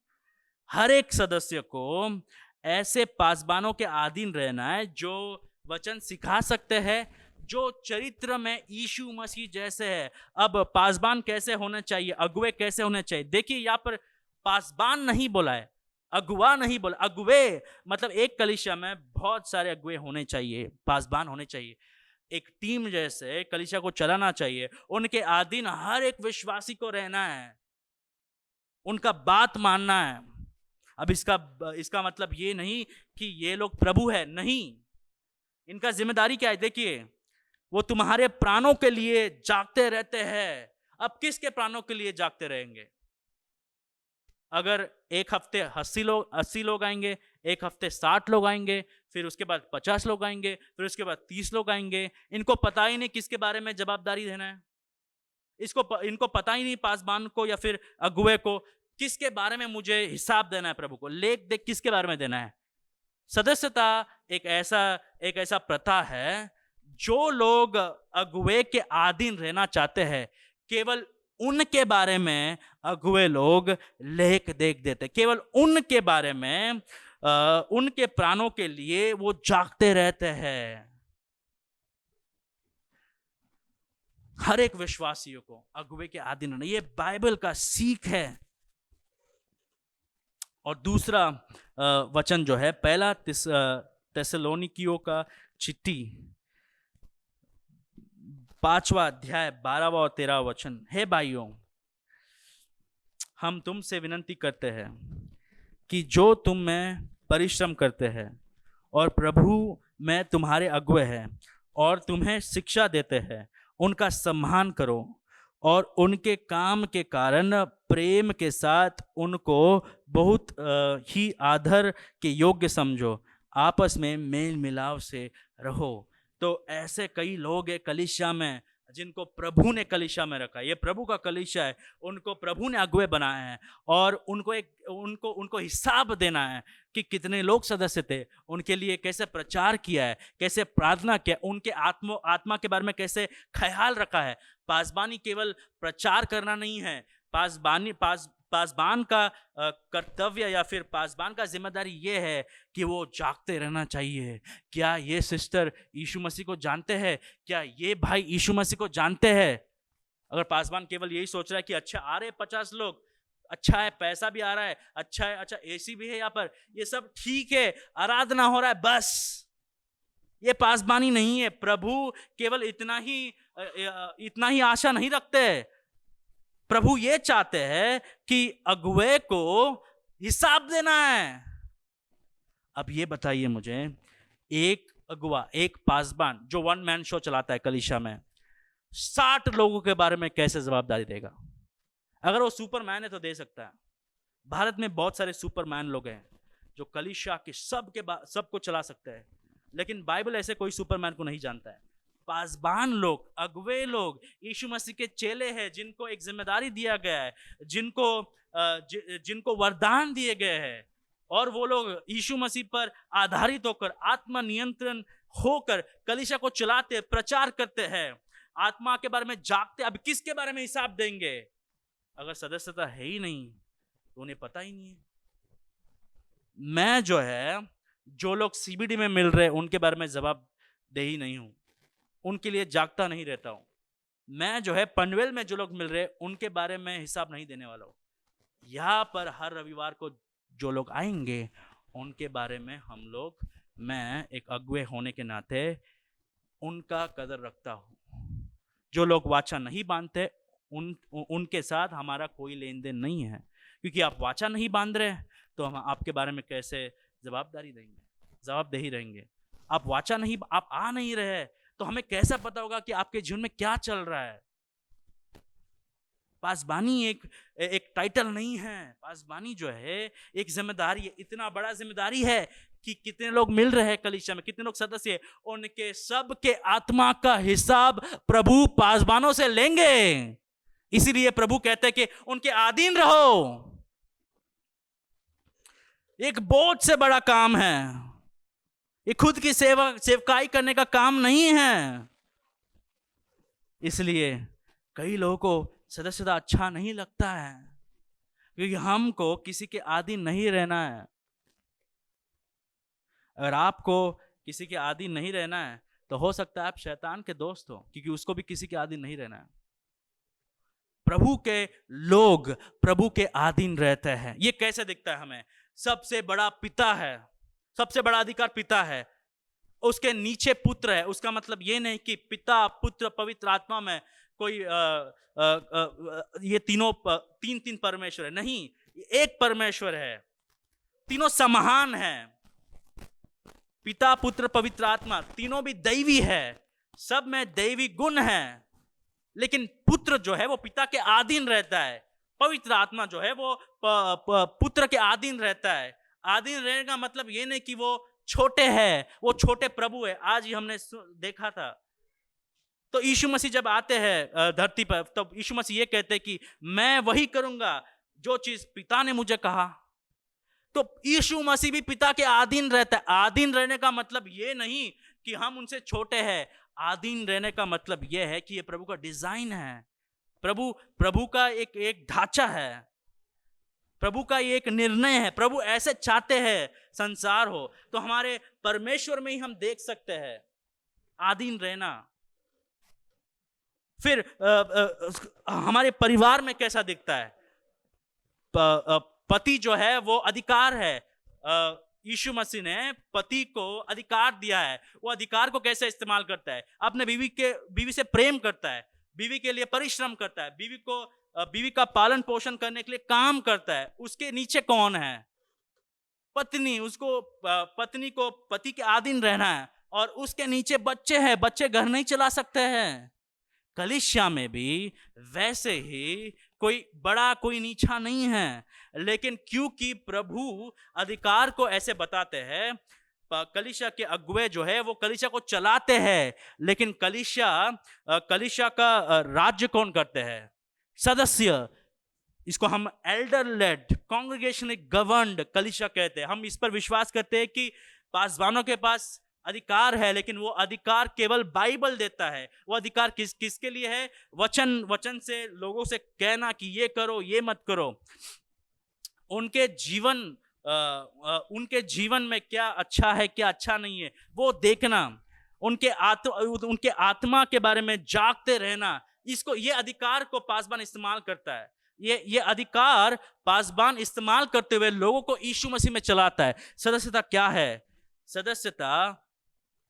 हर एक सदस्य को ऐसे पासबानों के अधीन रहना है जो वचन सिखा सकते हैं, जो चरित्र में यीशु मसीह जैसे है। अब पासबान कैसे होने चाहिए, अगुवे कैसे होने चाहिए? देखिए यहाँ पर पासबान नहीं बोला है, अगुवा नहीं बोला। अगुवे मतलब एक कलीसिया में बहुत सारे अगुवे होने चाहिए, पासबान होने चाहिए, एक टीम जैसे कलीसिया को चलाना चाहिए। उनके अधीन हर एक विश्वासी को रहना है, उनका बात मानना है। अब इसका मतलब ये नहीं कि ये लोग प्रभु है, नहीं। इनका जिम्मेदारी क्या है? देखिए, वो तुम्हारे प्राणों के लिए जागते रहते हैं। अब किसके प्राणों के लिए जागते रहेंगे? अगर एक हफ्ते 80 लोग आएंगे, एक हफ्ते 60 लोग आएंगे, फिर उसके बाद 50 लोग आएंगे, फिर उसके बाद 30 लोग आएंगे, इनको पता ही नहीं किसके बारे में जवाबदारी देना है। इनको पता ही नहीं, पासबान को या फिर अगुवे को, किसके बारे में मुझे हिसाब देना है प्रभु को, लेख देख किसके बारे में देना है। सदस्यता एक ऐसा प्रथा है, जो लोग अगुवे के अधीन रहना चाहते हैं, केवल उनके बारे में अगुवे लोग लेख देख देते, केवल उनके बारे में, उनके प्राणों के लिए वो जागते रहते हैं। हर एक विश्वासियों को अगुवे के अधीन रहना, ये बाइबल का सीख है। और दूसरा वचन जो है, पहला थिस्सलुनीकियों का चिट्ठी 5वां अध्याय 12वां और 13वां वचन है। भाइयों, हम तुमसे विनती करते हैं कि जो तुम में परिश्रम करते हैं और प्रभु में तुम्हारे अगुवे हैं और तुम्हें शिक्षा देते हैं, उनका सम्मान करो और उनके काम के कारण प्रेम के साथ उनको बहुत ही आदर के योग्य समझो, आपस में मेल मिलाव से रहो। तो ऐसे कई लोग हैं कलीसिया में जिनको प्रभु ने कलीसिया में रखा, ये प्रभु का कलीसिया है, उनको प्रभु ने अगुवे बनाए हैं और उनको हिसाब देना है कि कितने लोग सदस्य थे, उनके लिए कैसे प्रचार किया है, कैसे प्रार्थना किया, उनके आत्मा के बारे में कैसे ख्याल रखा है। पासबानी केवल प्रचार करना नहीं है, पासबान का कर्तव्य या फिर पासबान का जिम्मेदारी ये है कि वो जागते रहना चाहिए। क्या ये सिस्टर यीशु मसीह को जानते हैं? क्या ये भाई यीशु मसीह को जानते हैं? अगर पासबान केवल यही सोच रहा है कि अच्छा आ रहे 50 लोग, अच्छा है, पैसा भी आ रहा है, अच्छा है, अच्छा एसी भी है यहाँ पर, ये सब ठीक है, आराधना हो रहा है, बस, ये पासबानी नहीं है। प्रभु केवल इतना ही आशा नहीं रखते। प्रभु ये चाहते हैं कि अगुवे को हिसाब देना है। अब ये बताइए मुझे, एक अगुवा, एक पासबान जो वन मैन शो चलाता है कलीसिया में, 60 लोगों के बारे में कैसे जवाबदारी देगा? अगर वो सुपरमैन है तो दे सकता है। भारत में बहुत सारे सुपरमैन लोग हैं जो कलीसिया के सबको चला सकते हैं, लेकिन बाइबल ऐसे कोई सुपरमैन को नहीं जानता है। पासबान लोग, अगुवे लोग यीशु मसीह के चेले हैं, जिनको एक जिम्मेदारी दिया गया है, जिनको वरदान दिए गए हैं, और वो लोग यीशु मसीह पर आधारित होकर, आत्मा नियंत्रण होकर कलीसिया को चलाते, प्रचार करते हैं, आत्मा के बारे में जागते। अब किसके बारे में हिसाब देंगे? अगर सदस्यता है ही नहीं तो उन्हें पता ही नहीं है। मैं जो लोग सीबीडी में मिल रहे उनके बारे में जवाब दे ही नहीं हूं, उनके लिए जागता नहीं रहता हूं। मैं पनवेल में जो लोग मिल रहे उनके बारे में हिसाब नहीं देने वाला हूं। यहाँ पर हर रविवार को जो लोग आएंगे उनके बारे में मैं एक अगुवे होने के नाते उनका कदर रखता हूं। जो लोग वाचा नहीं बांधते उनके साथ हमारा कोई लेन देन नहीं है, क्योंकि आप वाचा नहीं बांध रहे तो हम आपके बारे में कैसे जवाबदेही रहेंगे। आप वाचा नहीं, आप आ नहीं रहे तो हमें कैसा पता होगा कि आपके जीवन में क्या चल रहा है? पासबानी एक टाइटल नहीं है, पासबानी एक जिम्मेदारी है। इतना बड़ा जिम्मेदारी है कि कितने लोग मिल रहे हैं कलीसिया में, कितने लोग सदस्य, उनके सब के आत्मा का हिसाब प्रभु पासबानों से लेंगे। इसीलिए प्रभु कहते हैं कि उनके अधीन रहो। एक बोझ से बड़ा काम है, ये खुद की सेवकाई करने का काम नहीं है। इसलिए कई लोगों को सदस्यता अच्छा नहीं लगता है, क्योंकि हमको किसी के अधीन नहीं रहना है। अगर आपको किसी के अधीन नहीं रहना है तो हो सकता है आप शैतान के दोस्त हो, क्योंकि उसको भी किसी के अधीन नहीं रहना है। प्रभु के लोग प्रभु के अधीन रहते हैं। ये कैसे दिखता है हमें? सबसे बड़ा पिता है, सबसे बड़ा अधिकार पिता है, उसके नीचे पुत्र है। उसका मतलब ये नहीं कि पिता, पुत्र, पवित्र आत्मा में कोई ये तीन परमेश्वर है, नहीं, एक परमेश्वर है, तीनों समान है। पिता, पुत्र, पवित्र आत्मा तीनों भी दैवी है, सब में दैवी गुण है। लेकिन पुत्र वो पिता के अधीन रहता है, पवित्र आत्मा वो पुत्र के अधीन रहता है। अधीन रहने का मतलब ये नहीं कि वो छोटे हैं, वो छोटे प्रभु है। आज ही हमने देखा था, तो यीशु मसीह जब आते हैं धरती पर, तो यीशु मसीह ये कहते हैं कि मैं वही करूंगा जो चीज पिता ने मुझे कहा। तो यीशु मसीह भी पिता के अधीन रहता है। अधीन रहने का मतलब ये नहीं कि हम उनसे छोटे हैं। अधीन रहने का मतलब ये है कि ये प्रभु का डिजाइन है। प्रभु का एक ढांचा है, प्रभु का ये एक निर्णय है। प्रभु ऐसे चाहते हैं संसार हो। तो हमारे परमेश्वर में ही हम देख सकते हैं आधीन रहना। फिर हमारे परिवार में कैसा दिखता है? पति जो है वो अधिकार है। यीशु मसीह ने पति को अधिकार दिया है। वो अधिकार को कैसे इस्तेमाल करता है? अपने बीवी से प्रेम करता है, बीवी के लिए परिश्रम करता है, बीवी का पालन पोषण करने के लिए काम करता है। उसके नीचे कौन है? पत्नी। उसको पत्नी को पति के अधीन रहना है, और उसके नीचे बच्चे हैं। बच्चे घर नहीं चला सकते हैं। कलीसिया में भी वैसे ही कोई बड़ा कोई नीचा नहीं है, लेकिन क्योंकि प्रभु अधिकार को ऐसे बताते हैं, कलीसिया के अगुवे जो है वो कलीसिया को चलाते हैं, लेकिन कलीसिया का राज्य कौन करते हैं? सदस्य। इसको हम एल्डर लेड कांग्रेगेशनली गवर्नड कलीसिया कहते हैं। हम इस पर विश्वास करते हैं कि पासवानों के पास अधिकार है, लेकिन वो अधिकार केवल बाइबल देता है। वो अधिकार किसके लिए है? वचन से लोगों से कहना कि ये करो, ये मत करो। उनके जीवन में क्या अच्छा है, क्या अच्छा नहीं है, वो देखना। उनके आत्मा के बारे में जागते रहना। ये अधिकार को पासवान इस्तेमाल करता है। ये अधिकार पासवान इस्तेमाल करते हुए लोगों को यीशु मसीह में चलाता है। सदस्यता क्या है? सदस्यता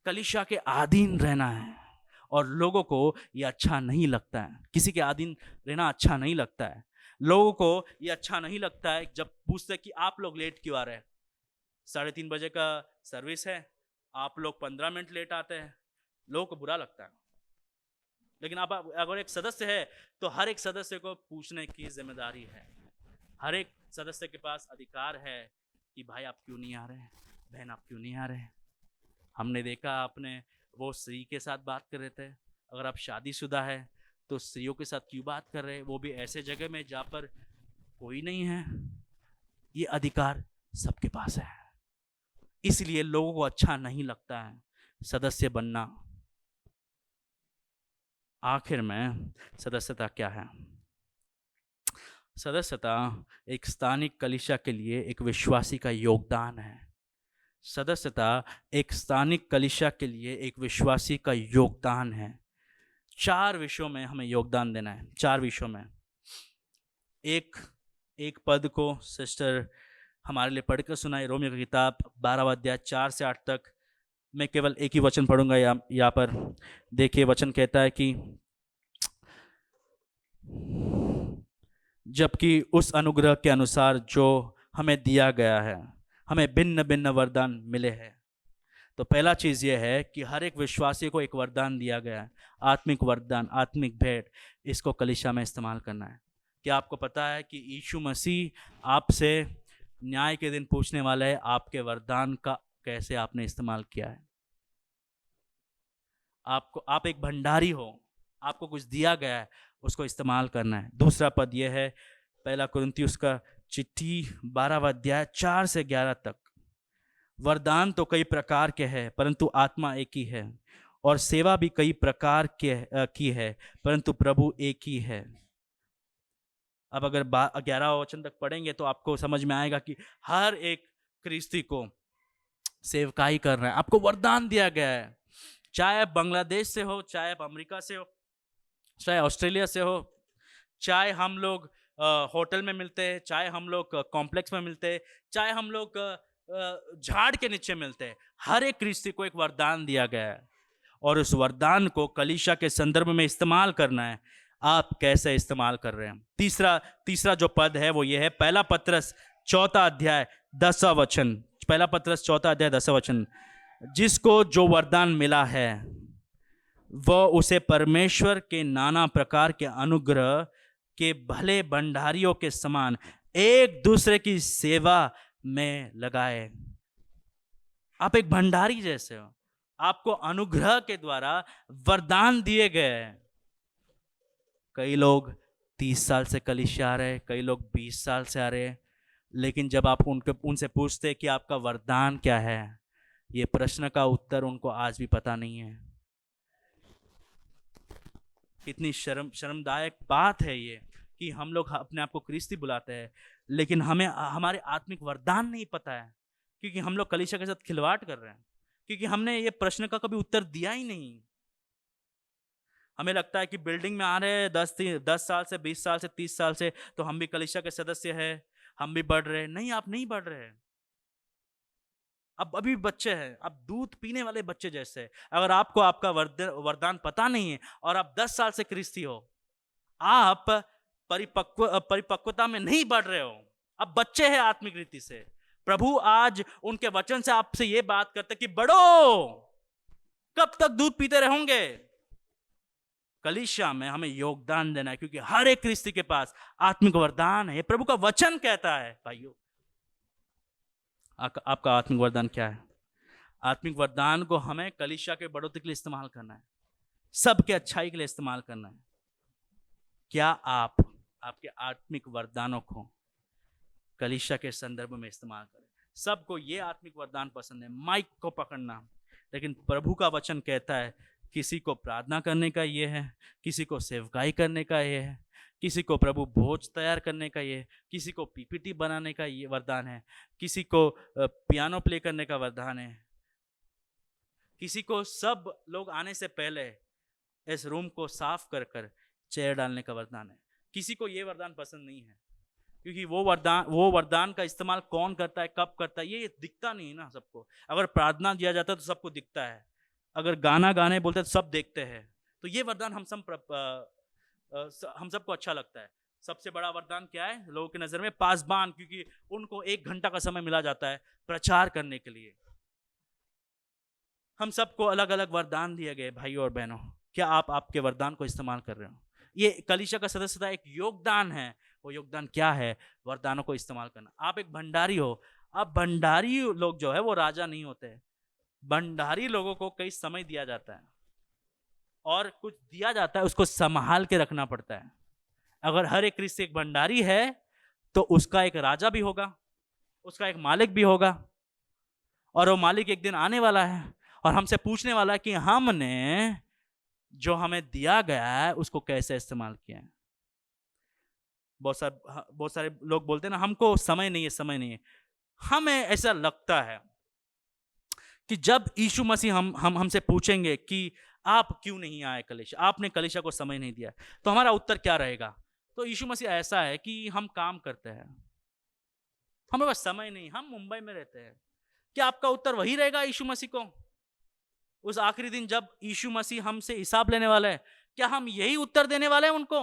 कलीसिया के अधीन रहना है, और लोगों को ये अच्छा नहीं लगता है। किसी के अधीन रहना अच्छा नहीं लगता है। लोगों को ये अच्छा नहीं लगता है जब पूछते कि आप लोग लेट क्यों आ रहे हैं? 3:30 बजे का सर्विस है, आप लोग 15 मिनट लेट आते हैं। लोगों को बुरा लगता है। लेकिन आप अगर एक सदस्य है तो हर एक सदस्य को पूछने की जिम्मेदारी है। हर एक सदस्य के पास अधिकार है कि भाई आप क्यों नहीं आ रहे हैं, बहन आप क्यों नहीं आ रहे हैं। हमने देखा, आपने वो स्त्री के साथ बात कर रहे थे। अगर आप शादीशुदा है तो स्त्रियों के साथ क्यों बात कर रहे हैं, वो भी ऐसे जगह में जहाँ पर कोई नहीं है। ये अधिकार सबके पास है, इसलिए लोगों को अच्छा नहीं लगता है सदस्य बनना। आखिर में सदस्यता क्या है? सदस्यता एक स्थानिक कलीसिया के लिए एक विश्वासी का योगदान है। सदस्यता एक स्थानिक कलीसिया के लिए एक विश्वासी का योगदान है। 4 विषयों में हमें योगदान देना है। 4 विषयों में। एक पद को सिस्टर हमारे लिए पढ़कर सुनाई। रोमियो की किताब 12वां अध्याय 4 से 8 तक। मैं केवल एक ही वचन पढ़ूंगा यहाँ पर। देखिए, वचन कहता है कि जबकि उस अनुग्रह के अनुसार जो हमें दिया गया है, हमें भिन्न भिन्न वरदान मिले हैं। तो पहला चीज़ यह है कि हर एक विश्वासी को एक वरदान दिया गया है, आत्मिक वरदान, आत्मिक भेंट। इसको कलीसिया में इस्तेमाल करना है। क्या आपको पता है कि यीशु मसीह आपसे न्याय के दिन पूछने वाला है, आपके वरदान का कैसे आपने इस्तेमाल किया है? आप एक भंडारी हो, आपको कुछ दिया गया है, उसको इस्तेमाल करना है। दूसरा पद यह है, 1 कुरिन्थियों का चिट्ठी 12वां अध्याय 4 से 11 तक। वरदान तो कई प्रकार के हैं, परंतु आत्मा एक ही है, और सेवा भी कई प्रकार की है, परंतु प्रभु एक ही है। अब अगर 11वां वचन तक पढ़ेंगे तो आपको समझ में आएगा कि हर एक ख्रिस्ती को सेवकाई कर रहा है। आपको वरदान दिया गया है, चाहे आप बांग्लादेश से हो, चाहे आप अमेरिका से हो, चाहे ऑस्ट्रेलिया से हो, चाहे हम लोग होटल में मिलते हैं, चाहे हम लोग कॉम्प्लेक्स में मिलते हैं, चाहे हम लोग झाड़ के नीचे मिलते हैं। हर एक ख्रिस्ती को एक वरदान दिया गया है, और उस वरदान को कलीसिया के संदर्भ में इस्तेमाल करना है। आप कैसे इस्तेमाल कर रहे हैं? तीसरा जो पद है वो ये है, 1 पत्रस 4 अध्याय 10वां वचन। 1 पत्रस 4 अध्याय 10वां वचन। जिसको जो वरदान मिला है वह उसे परमेश्वर के नाना प्रकार के अनुग्रह के भले भंडारियों के समान एक दूसरे की सेवा में लगाए। आप एक भंडारी जैसे हो, आपको अनुग्रह के द्वारा वरदान दिए गए हैं। कई लोग 30 साल से कलीसिया आ रहे हैं, कई लोग 20 साल से आ रहे हैं, लेकिन जब आप उनसे पूछते कि आपका वरदान क्या है, ये प्रश्न का उत्तर उनको आज भी पता नहीं है। कितनी शर्मदायक बात है ये कि हम लोग अपने आप को क्रिस्ती बुलाते हैं, लेकिन हमें हमारे आत्मिक वरदान नहीं पता है, क्योंकि हम लोग कलीसिया के साथ खिलवाड़ कर रहे हैं, क्योंकि हमने ये प्रश्न का कभी उत्तर दिया ही नहीं। हमें लगता है कि बिल्डिंग में आ रहे हैं 10 साल से, 20 साल से, 30 साल से, तो हम भी कलीसिया के सदस्य हैं, हम भी बढ़ रहे हैं। नहीं, आप नहीं बढ़ रहे हैं। अब अभी बच्चे हैं, आप दूध पीने वाले बच्चे जैसे। अगर आपको आपका वरदान पता नहीं है और आप 10 साल से क्रिस्ती हो, आप परिपक्वता में नहीं बढ़ रहे हो, अब बच्चे हैं आत्मिक रीति से। प्रभु आज उनके वचन से आपसे ये बात करते कि बढ़ो, कब तक दूध पीते रहोगे? कलीसिया में हमें योगदान देना है, क्योंकि हर एक क्रिस्ती के पास आत्मिक वरदान है। प्रभु का वचन कहता है। भाइयों, आपका आत्मिक वरदान क्या है? आत्मिक वरदान को हमें कलीसिया के बढ़ोतरी के लिए इस्तेमाल करना है, सबके अच्छाई के लिए इस्तेमाल करना है। क्या आप आपके आत्मिक वरदानों को कलीसिया के संदर्भ में इस्तेमाल करें? सबको ये आत्मिक वरदान पसंद है, माइक को पकड़ना, लेकिन प्रभु का वचन कहता है किसी को प्रार्थना करने का ये है, किसी को सेवकाई करने का ये है, किसी को प्रभु भोज तैयार करने का ये, किसी को पीपीटी बनाने का ये वरदान है, किसी को पियानो प्ले करने का वरदान है, किसी को सब लोग आने से पहले इस रूम को साफ कर कर चेयर डालने का वरदान है। किसी को ये वरदान पसंद नहीं है, क्योंकि वो वरदान का इस्तेमाल कौन करता है, कब करता है, ये दिखता नहीं है ना सबको। अगर प्रार्थना दिया जाता है तो सबको दिखता है, अगर गाना गाने बोलते हैं तो सब देखते हैं। तो ये वरदान हम सबको अच्छा लगता है। सबसे बड़ा वरदान क्या है लोगों की नजर में? पासबान, क्योंकि उनको 1 घंटा का समय मिला जाता है प्रचार करने के लिए। हम सबको अलग अलग वरदान दिए गए। भाइयों और बहनों, क्या आप आपके वरदान को इस्तेमाल कर रहे हो? ये कलीसिया का सदस्यता एक योगदान है। वो योगदान क्या है? वरदानों को इस्तेमाल करना। आप एक भंडारी हो। अब भंडारी लोग जो है वो राजा नहीं होते। भंडारी लोगों को कई समय दिया जाता है और कुछ दिया जाता है उसको संभाल के रखना पड़ता है। अगर हर एक क्रिस्ती एक भंडारी है तो उसका एक राजा भी होगा, उसका एक मालिक भी होगा, और वो मालिक एक दिन आने वाला है और हमसे पूछने वाला है कि हमने जो हमें दिया गया है उसको कैसे इस्तेमाल किया है। बहुत सारे लोग बोलते हैं ना, हमको समय नहीं है, समय नहीं है। हमें ऐसा लगता है कि जब यीशु मसीह हमसे पूछेंगे कि आप क्यों नहीं आए कलीसिया, आपने कलीसिया को समय नहीं दिया, तो हमारा उत्तर क्या रहेगा? तो यीशु मसीह ऐसा है कि हम काम करते हैं, हमें बस समय नहीं, हम मुंबई में रहते हैं। क्या आपका उत्तर वही रहेगा यीशु मसीह को? उस आखिरी दिन जब यीशु मसीह हमसे हिसाब लेने वाला है, क्या हम यही उत्तर देने वाले हैं उनको?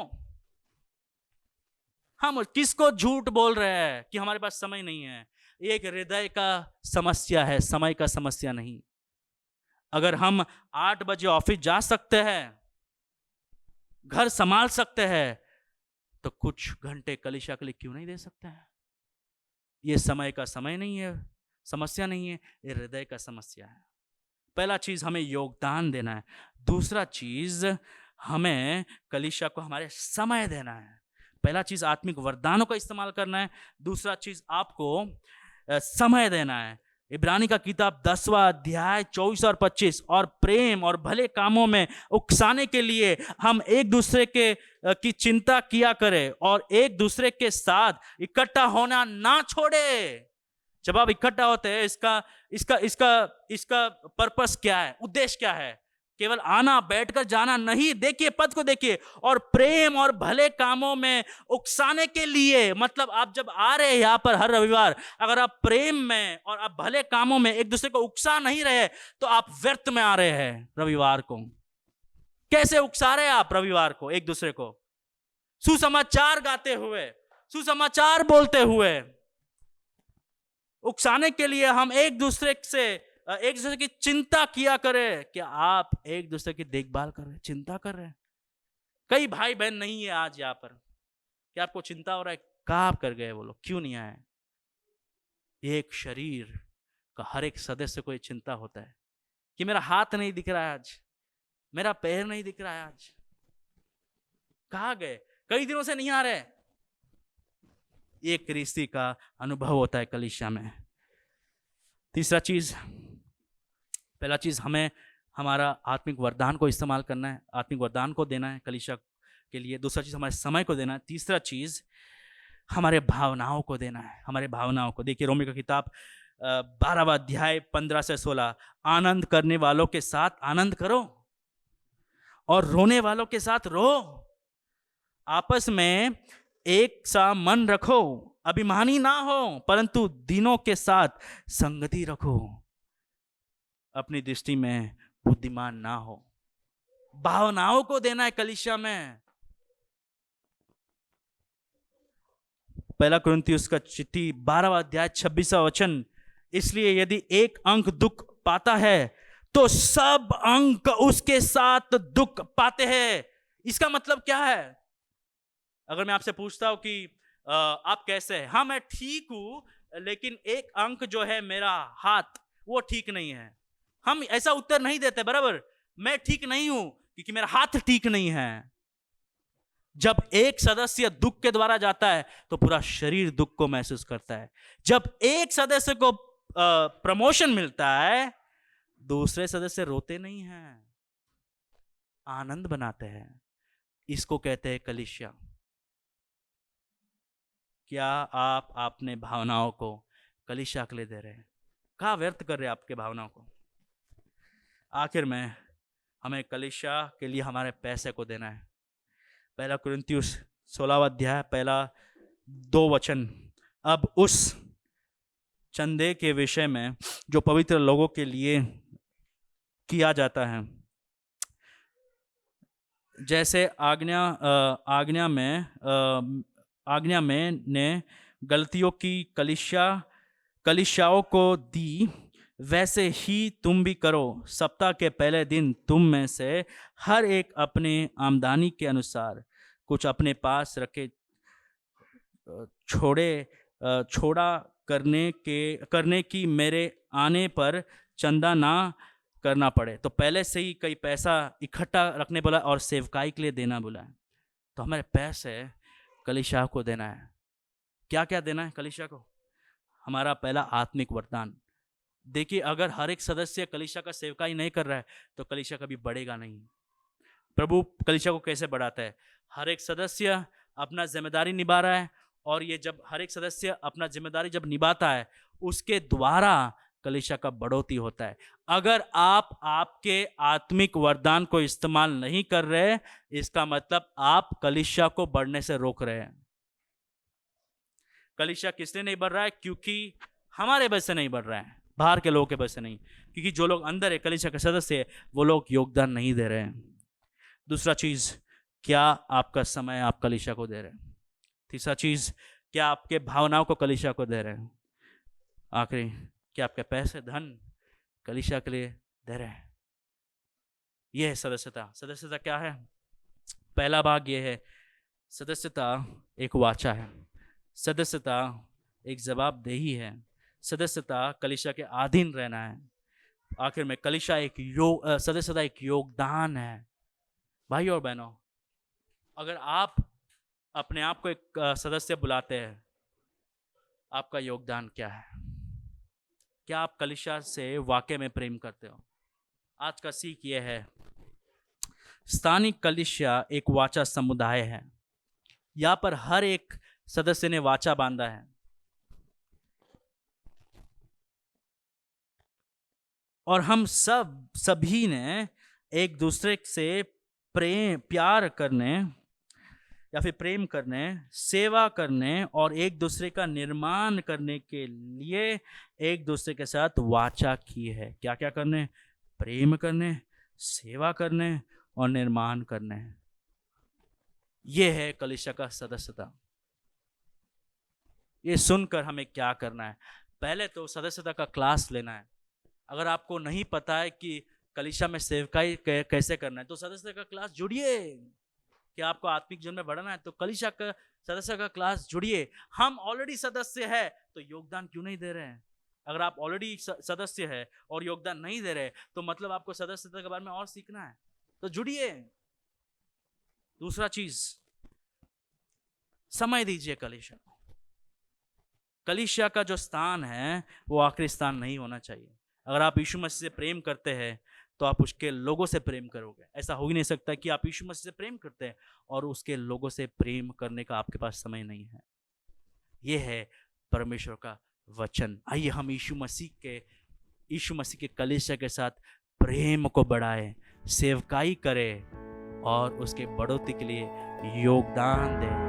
हम किसको झूठ बोल रहे हैं कि हमारे पास समय नहीं है? एक हृदय का समस्या है, समय का समस्या नहीं। अगर हम 8 बजे ऑफिस जा सकते हैं, घर संभाल सकते हैं, तो कुछ घंटे कलीसिया के लिए क्यों नहीं दे सकते हैं? ये समय का समय नहीं है, समस्या नहीं है, ये हृदय का समस्या है। पहला चीज हमें योगदान देना है। दूसरा चीज हमें कलीसिया को हमारे समय देना है। पहला चीज आत्मिक वरदानों का इस्तेमाल करना है, दूसरा चीज आपको समय देना है। इब्रानी का किताब 10वां अध्याय 24 और 25, और प्रेम और भले कामों में उकसाने के लिए हम एक दूसरे के की चिंता किया करें और एक दूसरे के साथ इकट्ठा होना ना छोड़े। जब आप इकट्ठा होते हैं, इसका इसका इसका इसका पर्पस क्या है, उद्देश्य क्या है? केवल आना, बैठकर जाना नहीं। देखिए पद को देखिए, और प्रेम और भले कामों में उकसाने के लिए। मतलब आप जब आ रहे हैं यहाँ पर हर रविवार, अगर आप प्रेम में और आप भले कामों में एक दूसरे को उकसा नहीं रहे, तो आप व्यर्थ में आ रहे हैं रविवार को। कैसे उकसा रहे हैं आप रविवार को एक दूसरे को? सुसमाचार गाते हुए, सुसमाचार बोलते हुए। उकसाने के लिए हम एक दूसरे की चिंता किया करें। क्या आप एक दूसरे की देखभाल कर रहे हैं, चिंता कर रहे हैं? कई भाई बहन नहीं है आज यहाँ पर। क्या आपको चिंता हो रहा है कहाँ कर गए वो लोग, क्यों नहीं आए? एक शरीर का हर एक सदस्य को ये चिंता होता है कि मेरा हाथ नहीं दिख रहा है आज, मेरा पैर नहीं दिख रहा है आज, कहाँ गए, कई दिनों से नहीं आ रहे। एक क्रिस्ती का अनुभव होता है कलीसिया में। तीसरा चीज, पहला चीज हमारा आत्मिक वरदान को इस्तेमाल करना है, आत्मिक वरदान को देना है कलीसिया के लिए। दूसरा चीज़ हमारे समय को देना है। तीसरा चीज़ हमारे भावनाओं को देना है, हमारे भावनाओं को। देखिए रोमी का किताब 12वां अध्याय 15 से 16, आनंद करने वालों के साथ आनंद करो और रोने वालों के साथ रो, आपस में एक सा मन रखो, अभिमानी ना हो परंतु दीनों के साथ संगति रखो, अपनी दृष्टि में बुद्धिमान ना हो। भावनाओं को देना है कलीसिया में। पहला कुरिन्थियों का चिट्ठी 12वां अध्याय 26वां वचन, इसलिए यदि एक अंग दुख पाता है तो सब अंग उसके साथ दुख पाते हैं। इसका मतलब क्या है? अगर मैं आपसे पूछता हूं कि आप कैसे हैं? हाँ मैं ठीक हूं, लेकिन एक अंग जो है मेरा हाथ वो ठीक नहीं है। हम ऐसा उत्तर नहीं देते, बराबर। मैं ठीक नहीं हूं क्योंकि मेरा हाथ ठीक नहीं है। जब एक सदस्य दुख के द्वारा जाता है तो पूरा शरीर दुख को महसूस करता है। जब एक सदस्य को प्रमोशन मिलता है, दूसरे सदस्य रोते नहीं हैं, आनंद बनाते हैं। इसको कहते हैं कलीसिया। क्या आप अपने भावनाओं को कलीसिया के लिए दे रहे हैं? कहाँ व्यर्थ कर रहे हैं आपके भावनाओं को? आखिर में हमें कलीसिया के लिए हमारे पैसे को देना है। पहला कुरिन्थियों 16वां अध्याय पहला 2 वचन, अब उस चंदे के विषय में जो पवित्र लोगों के लिए किया जाता है, जैसे आज्ञा में ने गलतियों की कलीसियाओं को दी, वैसे ही तुम भी करो। सप्ताह के पहले दिन तुम में से हर एक अपने आमदनी के अनुसार कुछ अपने पास रखे, छोड़ा करने की मेरे आने पर चंदा ना करना पड़े। तो पहले से ही कई पैसा इकट्ठा रखने बोला और सेवकाई के लिए देना बोला है। तो हमारे पैसे कलीसिया को देना है। क्या क्या देना है कलीसिया को? हमारा पहला आत्मिक वरदान। देखिए अगर हर एक सदस्य कलीसिया का सेवकाई नहीं कर रहा है तो कलीसिया कभी बढ़ेगा नहीं। प्रभु कलीसिया को कैसे बढ़ाता है? हर एक सदस्य अपना जिम्मेदारी निभा रहा है, और ये जब हर एक सदस्य अपना जिम्मेदारी जब निभाता है उसके द्वारा कलीसिया का बढ़ोतरी होता है। अगर आप आपके आत्मिक वरदान को इस्तेमाल नहीं कर रहे, इसका मतलब आप कलीसिया को बढ़ने से रोक रहे हैं। कलीसिया किसलिए नहीं बढ़ रहा है? क्योंकि हमारे वजह से नहीं बढ़ रहा है, बाहर के लोगों के वजह से नहीं, क्योंकि जो लोग अंदर है कलीसिया के सदस्य है वो लोग योगदान नहीं दे रहे हैं। दूसरा चीज, क्या आपका समय आप कलीसिया को दे रहे हैं? तीसरा चीज, क्या आपके भावनाओं को कलीसिया को दे रहे हैं? आखिरी, क्या आपके पैसे धन कलीसिया के लिए दे रहे हैं? यह है सदस्यता। सदस्यता क्या है? पहला भाग यह है, सदस्यता एक वाचा है, सदस्यता एक जवाबदेही है, सदस्यता कलीसिया के अधीन रहना है। आखिर में कलीसिया सदस्यता एक योगदान है। भाई और बहनों, अगर आप अपने आप को एक सदस्य बुलाते हैं, आपका योगदान क्या है? क्या आप कलीसिया से वाकई में प्रेम करते हो? आज का सीख यह है, स्थानीय कलीसिया एक वाचा समुदाय है। यहाँ पर हर एक सदस्य ने वाचा बांधा है, और हम सभी ने एक दूसरे से प्यार करने या फिर प्रेम करने, सेवा करने और एक दूसरे का निर्माण करने के लिए एक दूसरे के साथ वाचा की है। क्या क्या करने? प्रेम करने, सेवा करने और निर्माण करने। यह है कलीसिया का सदस्यता। ये सुनकर हमें क्या करना है? पहले तो सदस्यता का क्लास लेना है। अगर आपको नहीं पता है कि कलीसिया में सेवकाई कैसे करना है, तो सदस्य का क्लास जुड़िए। कि आपको आत्मिक जीवन में बढ़ना है तो कलीसिया का सदस्य का क्लास जुड़िए। हम ऑलरेडी सदस्य है तो योगदान क्यों नहीं दे रहे हैं? अगर आप ऑलरेडी सदस्य है और योगदान नहीं दे रहे तो मतलब आपको सदस्यता के बारे में और सीखना है, तो जुड़िए। दूसरा चीज, समय दीजिए कलीसिया को। कलीसिया का जो स्थान है वो आखिरी स्थान नहीं होना चाहिए। अगर आप यीशु मसीह से प्रेम करते हैं तो आप उसके लोगों से प्रेम करोगे। ऐसा हो ही नहीं सकता कि आप यीशु मसीह से प्रेम करते हैं और उसके लोगों से प्रेम करने का आपके पास समय नहीं है। ये है परमेश्वर का वचन। आइए हम यीशु मसीह के कलीसिया के साथ प्रेम को बढ़ाएं, सेवकाई करें और उसके बढ़ोतरी के लिए योगदान दें।